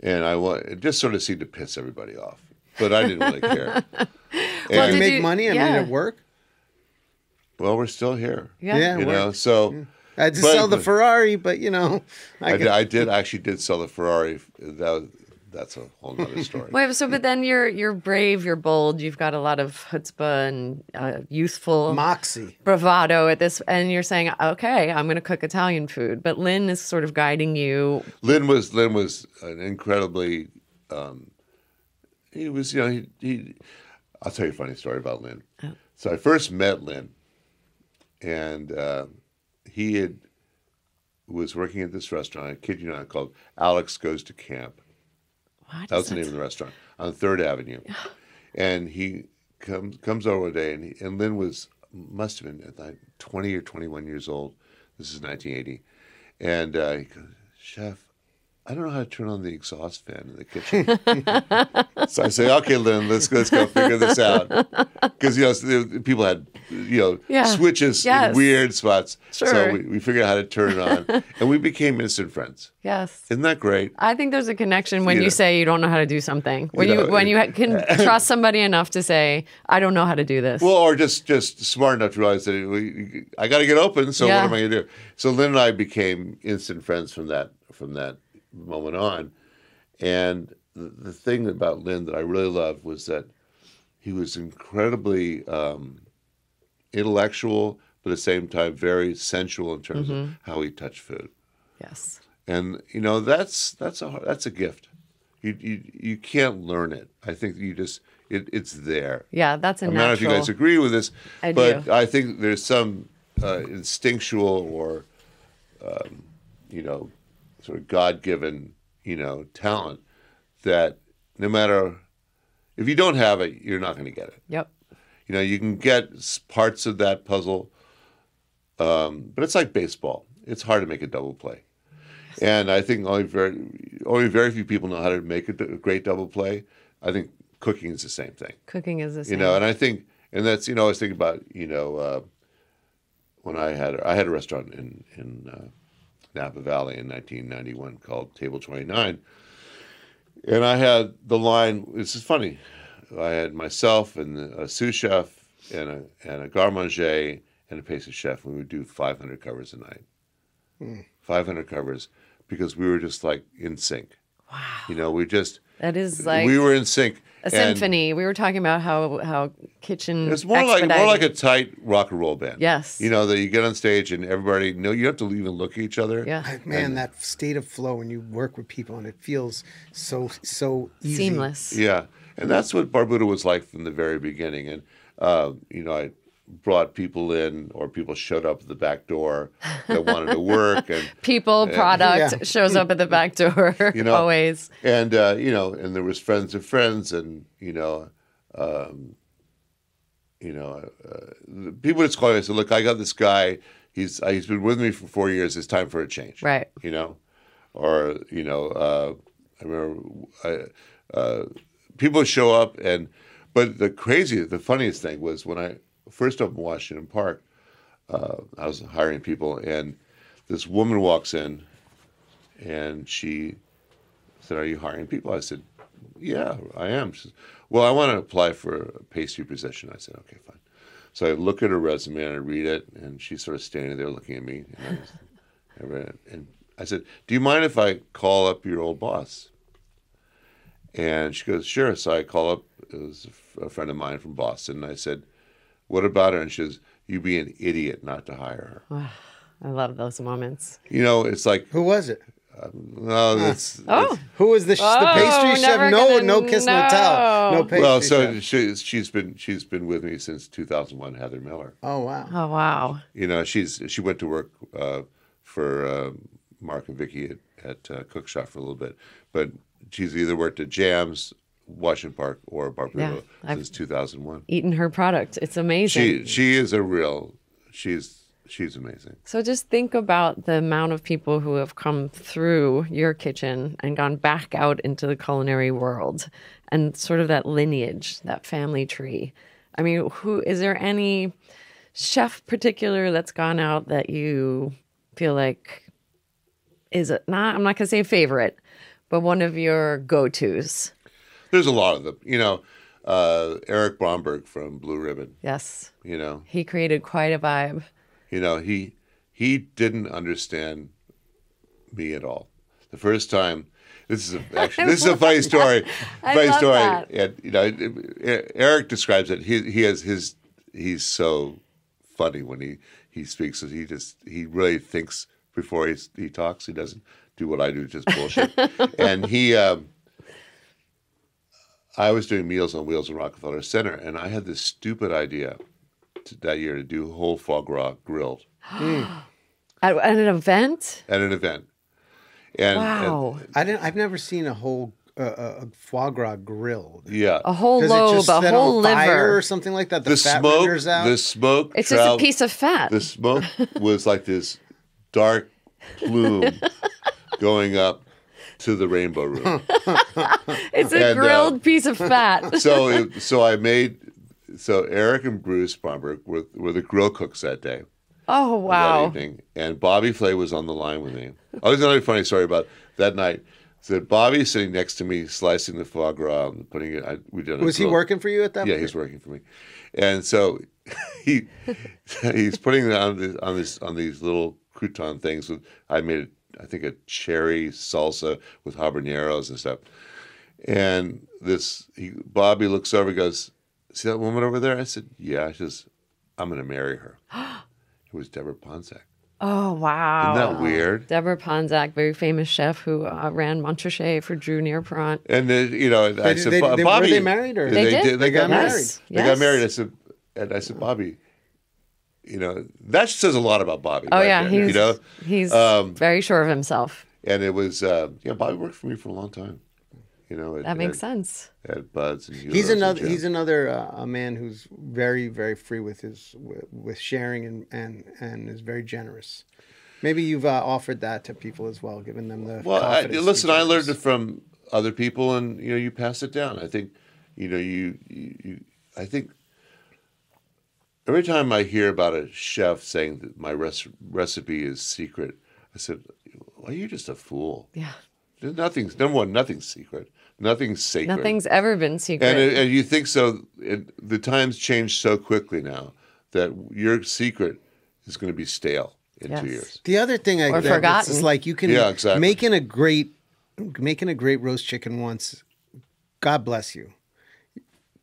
And it just sort of seemed to piss everybody off. But I didn't really care. Well, did you make money? I mean, at work? Well, we're still here. Yeah. So I had to sell the Ferrari, but I did sell the Ferrari. That's a whole nother story. Wait, but then you're brave, you're bold, you've got a lot of chutzpah and youthful moxie, bravado at this, and you're saying, okay, I'm going to cook Italian food. But Lynn is sort of guiding you. Lynn was an incredibly. He was, I'll tell you a funny story about Lynn. Oh. So I first met Lynn, and he was working at this restaurant, I kid you not, called Alex Goes to Camp. What? That was the name of the restaurant on 3rd Avenue. And he comes over one day, and Lynn must have been like 20 or 21 years old. This is 1980. And he goes, Chef, I don't know how to turn on the exhaust fan in the kitchen. So I say, okay, Lynn, let's go figure this out. Because, people had, switches in weird spots. Sure. So we figured out how to turn it on. And we became instant friends. Yes. Isn't that great? I think there's a connection when you say you don't know how to do something. When you can trust somebody enough to say, I don't know how to do this. Well, or just smart enough to realize that I got to get open, so what am I going to do? So Lynn and I became instant friends from that moment on. And the thing about Lynn that I really loved was that he was incredibly intellectual, but at the same time very sensual in terms of how he touched food. Yes. And that's a gift. You can't learn it. I think it's there. Yeah, that's a natural. I don't know if you guys agree with this, but do. I think there's some instinctual or sort of God-given, talent that no matter if you don't have it, you're not going to get it. Yep. You can get parts of that puzzle, but it's like baseball. It's hard to make a double play, and I think only very few people know how to make a great double play. I think cooking is the same thing. Cooking is the same. You know, and I think, and that's, you know, I was thinking about, you know, when I had a restaurant in Napa Valley in 1991 called Table 29, and I had the line. This is funny. I had myself and a sous chef and a garde manger and a pastry chef. We would do 500 covers a night. 500 covers, because we were just like in sync. Wow. You know, that is like we were in sync. A symphony. We were talking about how kitchen. It's more like a tight rock and roll band. Yes. You know, that you get on stage and everybody, you have to even look at each other. Yeah. Man, that state of flow when you work with people and it feels so easy. Seamless. Yeah. And that's what Barbuto was like from the very beginning. And, you know, I brought people in, or people showed up at the back door that wanted to work. And product shows up at the back door, you know, always. And, you know, and there was friends of friends, and, people just called me and said, look, I got this guy. He's been with me for 4 years. It's time for a change. Right. You know, or, you know, I remember people would show up, but the funniest thing was when I first opened Washington Park, I was hiring people, and this woman walks in, and she said, "Are you hiring people?" I said, "Yeah, I am." She said, "Well, I want to apply for a pastry position." I said, "Okay, fine." So I look at her resume and I read it, and she's sort of standing there looking at me, I read it, and I said, "Do you mind if I call up your old boss?" And she goes, "Sure." So I call up, it was a friend of mine from Boston, and I said, "What about her?" And she says, "You'd be an idiot not to hire her." Wow. I love those moments. You know, it's like, Who was it? no, that's Who was the pastry chef? No kiss, no tell. No pastry well. So chef. she's been with me since 2001. Heather Miller. Oh wow. Oh, wow. You know, she went to work for Mark and Vicky at Cookshop for a little bit, but she's either worked at Jams, Washington Park, or Barbuto since 2001. Eaten her product. It's amazing. She is she's amazing. So just think about the amount of people who have come through your kitchen and gone back out into the culinary world, and sort of that lineage, that family tree. I mean, is there any chef particular that's gone out that you feel like is it not? I'm not going to say favorite, but one of your go-tos. There's a lot of them. You know, Eric Bromberg from Blue Ribbon. Yes. You know, he created quite a vibe. You know, he didn't understand me at all. The first time, this is a funny story. Funny story. That. And you know, Eric describes it. He's so funny when he speaks. He really thinks before he talks. He doesn't do what I do, just bullshit. And I was doing Meals on Wheels in Rockefeller Center, and I had this stupid idea that year to do whole foie gras grilled. At an event? At an event. And, wow. I've never seen a whole a foie gras grilled. Yeah. A whole Does it lobe, just a set whole on fire liver. or something like that? The fat renders out? The smoke. It's just a piece of fat. The smoke was like this dark plume going up to the rainbow room. It's a grilled piece of fat. So Eric and Bruce Bromberg were the grill cooks that day. Oh, wow. That evening. And Bobby Flay was on the line with me. Oh, there's another funny story about that night. So Bobby's sitting next to me, slicing the foie gras and putting it. Was he working for you at that point? Yeah, he's working for me. And so he's putting it on these little crouton things. I made, I think, a cherry salsa with habaneros and stuff. And Bobby looks over and goes, "See that woman over there?" I said, "Yeah." She says, "I'm going to marry her." It was Deborah Ponzak. Oh, wow. Isn't that weird? Deborah Ponzak, very famous chef who ran Montrachet for Drew Nearpont. And I said, "Bobby, were they married or They did? They got married. Yes. They got married." I said, "Bobby, that says a lot about Bobby." Oh, right yeah. there, He's very sure of himself. And it was, Bobby worked for me for a long time. That makes sense. At Buds and He's another a man who's very, very free with sharing and is very generous. Maybe you've offered that to people as well, giving them the confidence. Listen, I learned it from other people, and you pass it down. I think you know, I think every time I hear about a chef saying that my recipe is secret, I said, well, you're just a fool. Yeah. Nothing's, number one, nothing's secret. Nothing's sacred. Nothing's ever been secret. And you think so, the times change so quickly now that your secret is going to be stale in 2 years. The other thing Or forgotten. is like you can exactly. making a great roast chicken once. God bless you.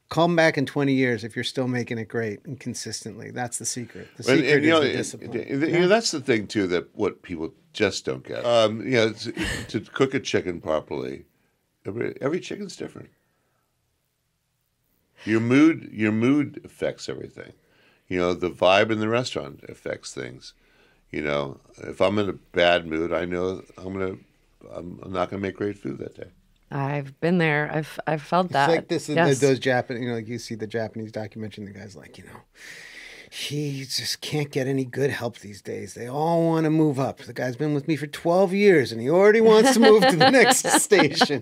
Come back in 20 years if you're still making it great and consistently. That's the secret. The secret is the discipline. You know, that's the thing too, that what people just don't get. You know, to cook a chicken properly, every chicken's different. Your mood affects everything. You know, the vibe in the restaurant affects things. You know, if I'm in a bad mood, I know I'm not gonna make great food that day. I've been there. I've felt that. It's like this, those Japanese, you know, like you see the Japanese documentary, and the guy's like, you know, he just can't get any good help these days. They all want to move up. The guy's been with me for 12 years, and he already wants to move to the next station.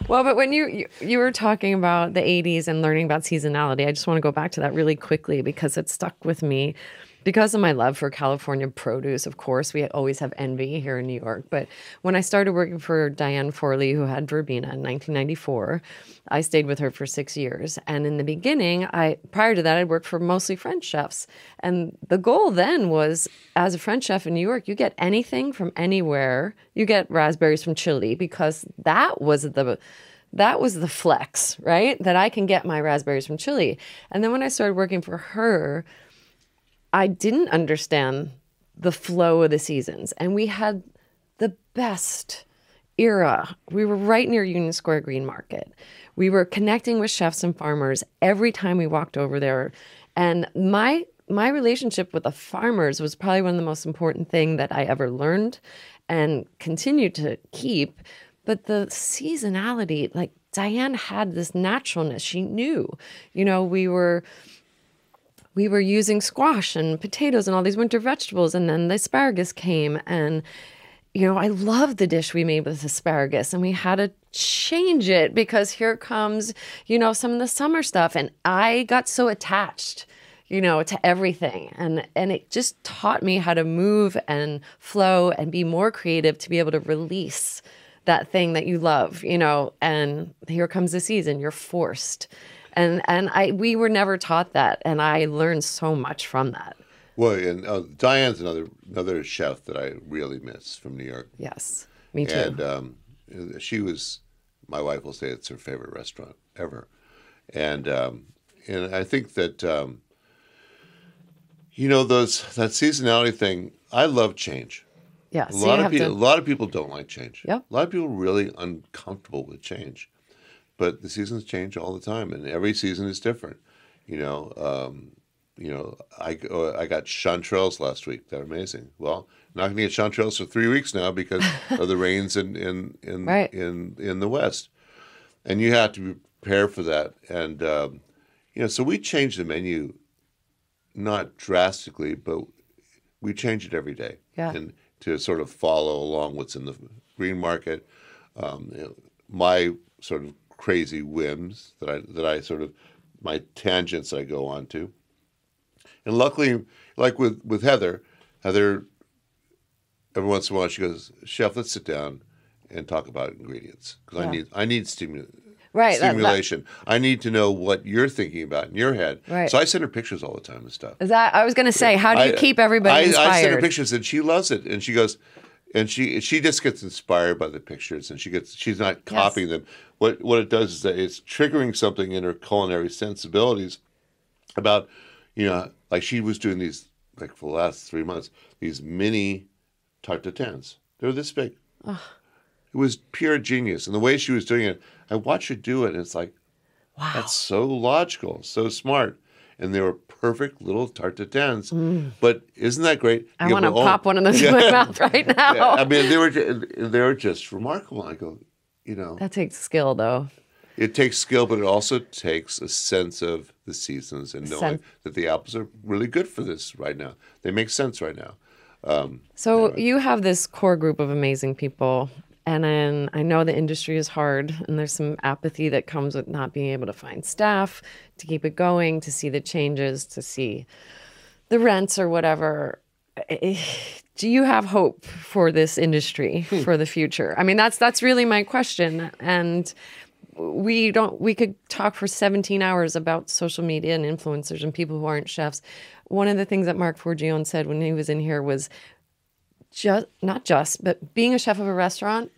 Well, but when you were talking about the 80s and learning about seasonality, I just want to go back to that really quickly because it stuck with me. Because of my love for California produce, of course, we always have envy here in New York. But when I started working for Diane Forley, who had Verbena in 1994, I stayed with her for 6 years. And in the beginning, prior to that, I'd worked for mostly French chefs. And the goal then was, as a French chef in New York, you get anything from anywhere. You get raspberries from Chile because that was the flex, right? That I can get my raspberries from Chile. And then when I started working for her, I didn't understand the flow of the seasons. And we had the best era. We were right near Union Square Green Market. We were connecting with chefs and farmers every time we walked over there. And my relationship with the farmers was probably one of the most important thing that I ever learned and continue to keep. But the seasonality, like Diane had this naturalness. She knew, you know, we were using squash and potatoes and all these winter vegetables. And then the asparagus came. And, you know, I loved the dish we made with asparagus. And we had to change it because here comes, you know, some of the summer stuff. And I got so attached, you know, to everything. And it just taught me how to move and flow and be more creative to be able to release that thing that you love, you know. And here comes the season. You're forced. And we were never taught that, and I learned so much from that. Well, and Diane's another chef that I really miss from New York. Yes, me too. And she was, my wife will say it's her favorite restaurant ever, and I think that you know that seasonality thing. I love change. Yeah, a lot of people don't like change. Yep. A lot of people are really uncomfortable with change. But the seasons change all the time, and every season is different. You know, I got chanterelles last week. They're amazing. Well, I'm not going to get chanterelles for 3 weeks now because of the rains in right. in the West, and you have to be prepared for that. And you know, so we change the menu, not drastically, but we change it every day. Yeah. And to sort of follow along what's in the green market, you know, my sort of crazy whims that I sort of, my tangents I go on to. And luckily, like with Heather, every once in a while she goes, "Chef, let's sit down and talk about ingredients because I need stimulation. I need to know what you're thinking about in your head." Right. So I send her pictures all the time and stuff. I was going to say, how do you keep everybody inspired? I send her pictures and she loves it, and she goes, and she just gets inspired by the pictures, and she's not copying them. What it does is that it's triggering something in her culinary sensibilities about, you know, like she was doing these, like for the last 3 months, these mini tarte tatin. They were this big. Oh. It was pure genius. And the way she was doing it, I watched her do it, and it's like, wow, that's so logical, so smart. And they were perfect little tarte tatins. But isn't that great? I want to pop one of those in my mouth right now. Yeah, I mean, they were just remarkable. I go, you know. That takes skill, though. It takes skill, but it also takes a sense of the seasons and knowing that the apples are really good for this right now. They make sense right now. So you have this core group of amazing people, And then I know the industry is hard, and there's some apathy that comes with not being able to find staff to keep it going, to see the changes, to see the rents or whatever. Do you have hope for this industry for the future? I mean, that's really my question. And we could talk for 17 hours about social media and influencers and people who aren't chefs. One of the things that Mark Forgione said when he was in here was but being a chef of a restaurant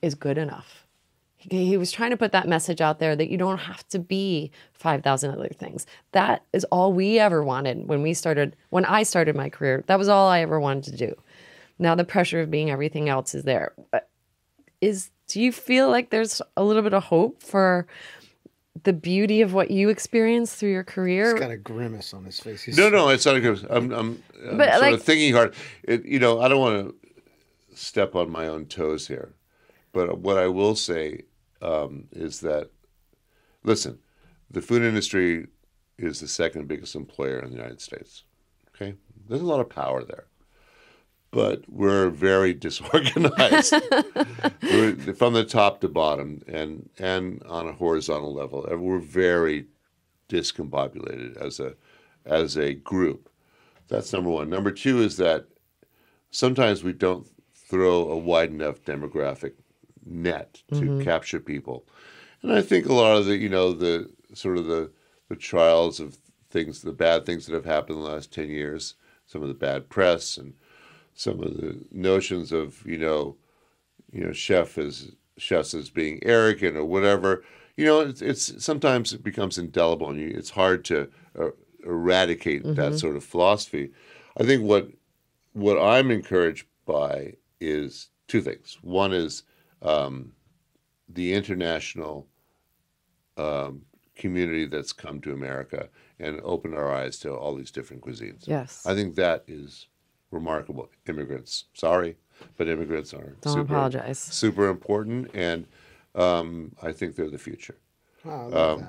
is good enough. He was trying to put that message out there that you don't have to be 5,000 other things. That is all we ever wanted when I started my career. That was all I ever wanted to do. Now the pressure of being everything else is there. Do you feel like there's a little bit of hope for the beauty of what you experienced through your career? He's got a grimace on his face. No, it's not a grimace. I'm sort of thinking hard. I don't want to step on my own toes here. But what I will say is that, listen, the food industry is the second biggest employer in the United States. Okay? There's a lot of power there. But we're very disorganized. We're from the top to bottom and on a horizontal level. We're very discombobulated as a group. That's number one. Number two is that sometimes we don't throw a wide enough demographic net to capture people. And I think a lot of the trials of things, the bad things that have happened in the last 10 years, some of the bad press and some of the notions of, chefs as being arrogant or whatever, it's sometimes it becomes indelible and it's hard to eradicate that sort of philosophy. I think what I'm encouraged by is two things. One is the international community that's come to America and opened our eyes to all these different cuisines. Yes. I think that is remarkable. Immigrants, sorry, but immigrants are super important, and I think they're the future. Oh, I love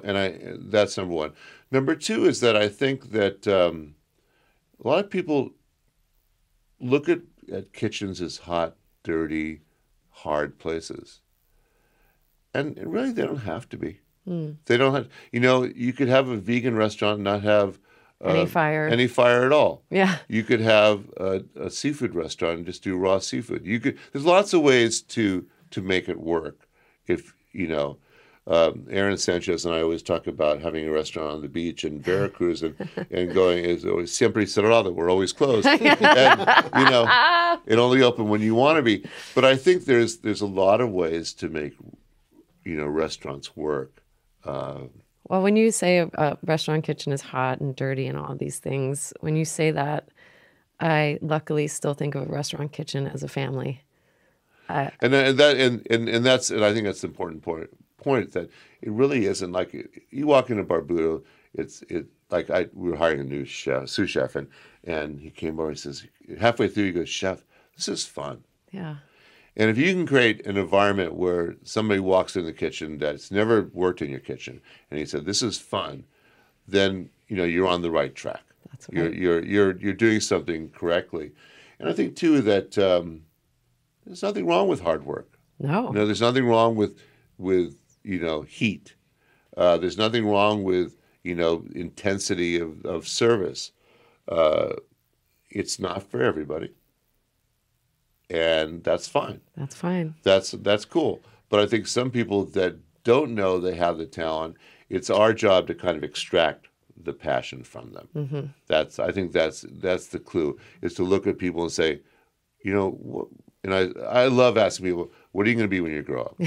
that. That's number one. Number two is that I think that a lot of people look at kitchens as hot, dirty, hard places. And really, they don't have to be. They don't have, you could have a vegan restaurant and not have any fire at all. Yeah. You could have a seafood restaurant and just do raw seafood. There's lots of ways to make it work. If, Aaron Sanchez and I always talk about having a restaurant on the beach in Veracruz and going, is always siempre cerrado. We're always closed. And, it only open when you want to be. But I think there's a lot of ways to make, restaurants work. Well, when you say a restaurant kitchen is hot and dirty and all these things, when you say that, I luckily still think of a restaurant kitchen as a family. And I think that's the important point that it really isn't like you walk into Barbuto. We were hiring a new sous chef, and he came over and says halfway through he goes, "Chef, this is fun." Yeah. And if you can create an environment where somebody walks in the kitchen that's never worked in your kitchen, and he said, "This is fun," then you're on the right track. That's right. You're doing something correctly, and I think too that there's nothing wrong with hard work. No. There's nothing wrong with heat. There's nothing wrong with intensity of service. It's not for everybody. And that's fine. That's fine. That's cool. But I think some people that don't know they have the talent, it's our job to kind of extract the passion from them. Mm-hmm. I think that's the clue, is to look at people and say, and I love asking people, what are you going to be when you grow up?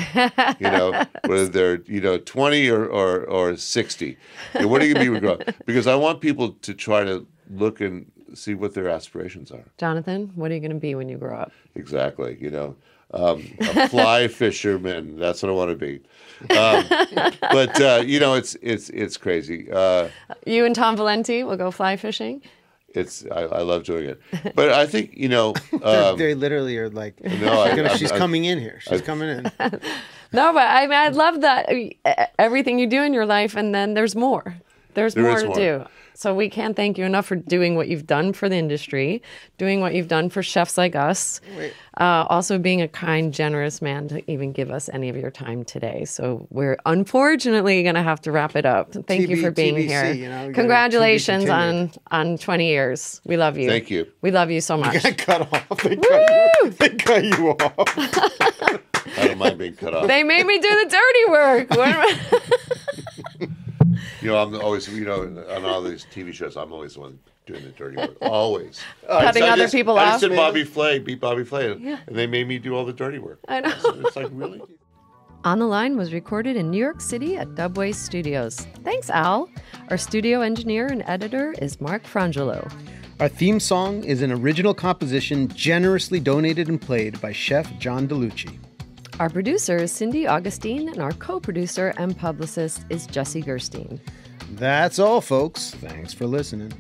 Whether they're 20 or 60. What are you going to be when you grow up? Because I want people to try to look and see what their aspirations are. Jonathan, what are you going to be when you grow up? Exactly. A fly fisherman. That's what I want to be. But it's crazy. You and Tom Valenti will go fly fishing. I love doing it. But I think they literally are like, she's coming in here. She's coming in. No, but I love that everything you do in your life, and then there's more. There's more to do. So we can't thank you enough for doing what you've done for the industry, doing what you've done for chefs like us, also being a kind, generous man to even give us any of your time today. So we're unfortunately going to have to wrap it up. Thank you for being TBC, here. you know, Congratulations on 20 years. We love you. Thank you. We love you so much. Got cut off. They cut you off. I don't mind being cut off. They made me do the dirty work. You know, I'm always, you know, on all these TV shows, I'm always the one doing the dirty work. Always. Cutting other people I off. just said Bobby Flay, beat Bobby Flay, and they made me do all the dirty work. I know. So it's like, really? On the Line was recorded in New York City at Dubway Studios. Thanks, Al. Our studio engineer and editor is Mark Frangelo. Our theme song is an original composition generously donated and played by Chef John DeLucci. Our producer is Cindy Augustine, and our co-producer and publicist is Jesse Gerstein. That's all, folks. Thanks for listening.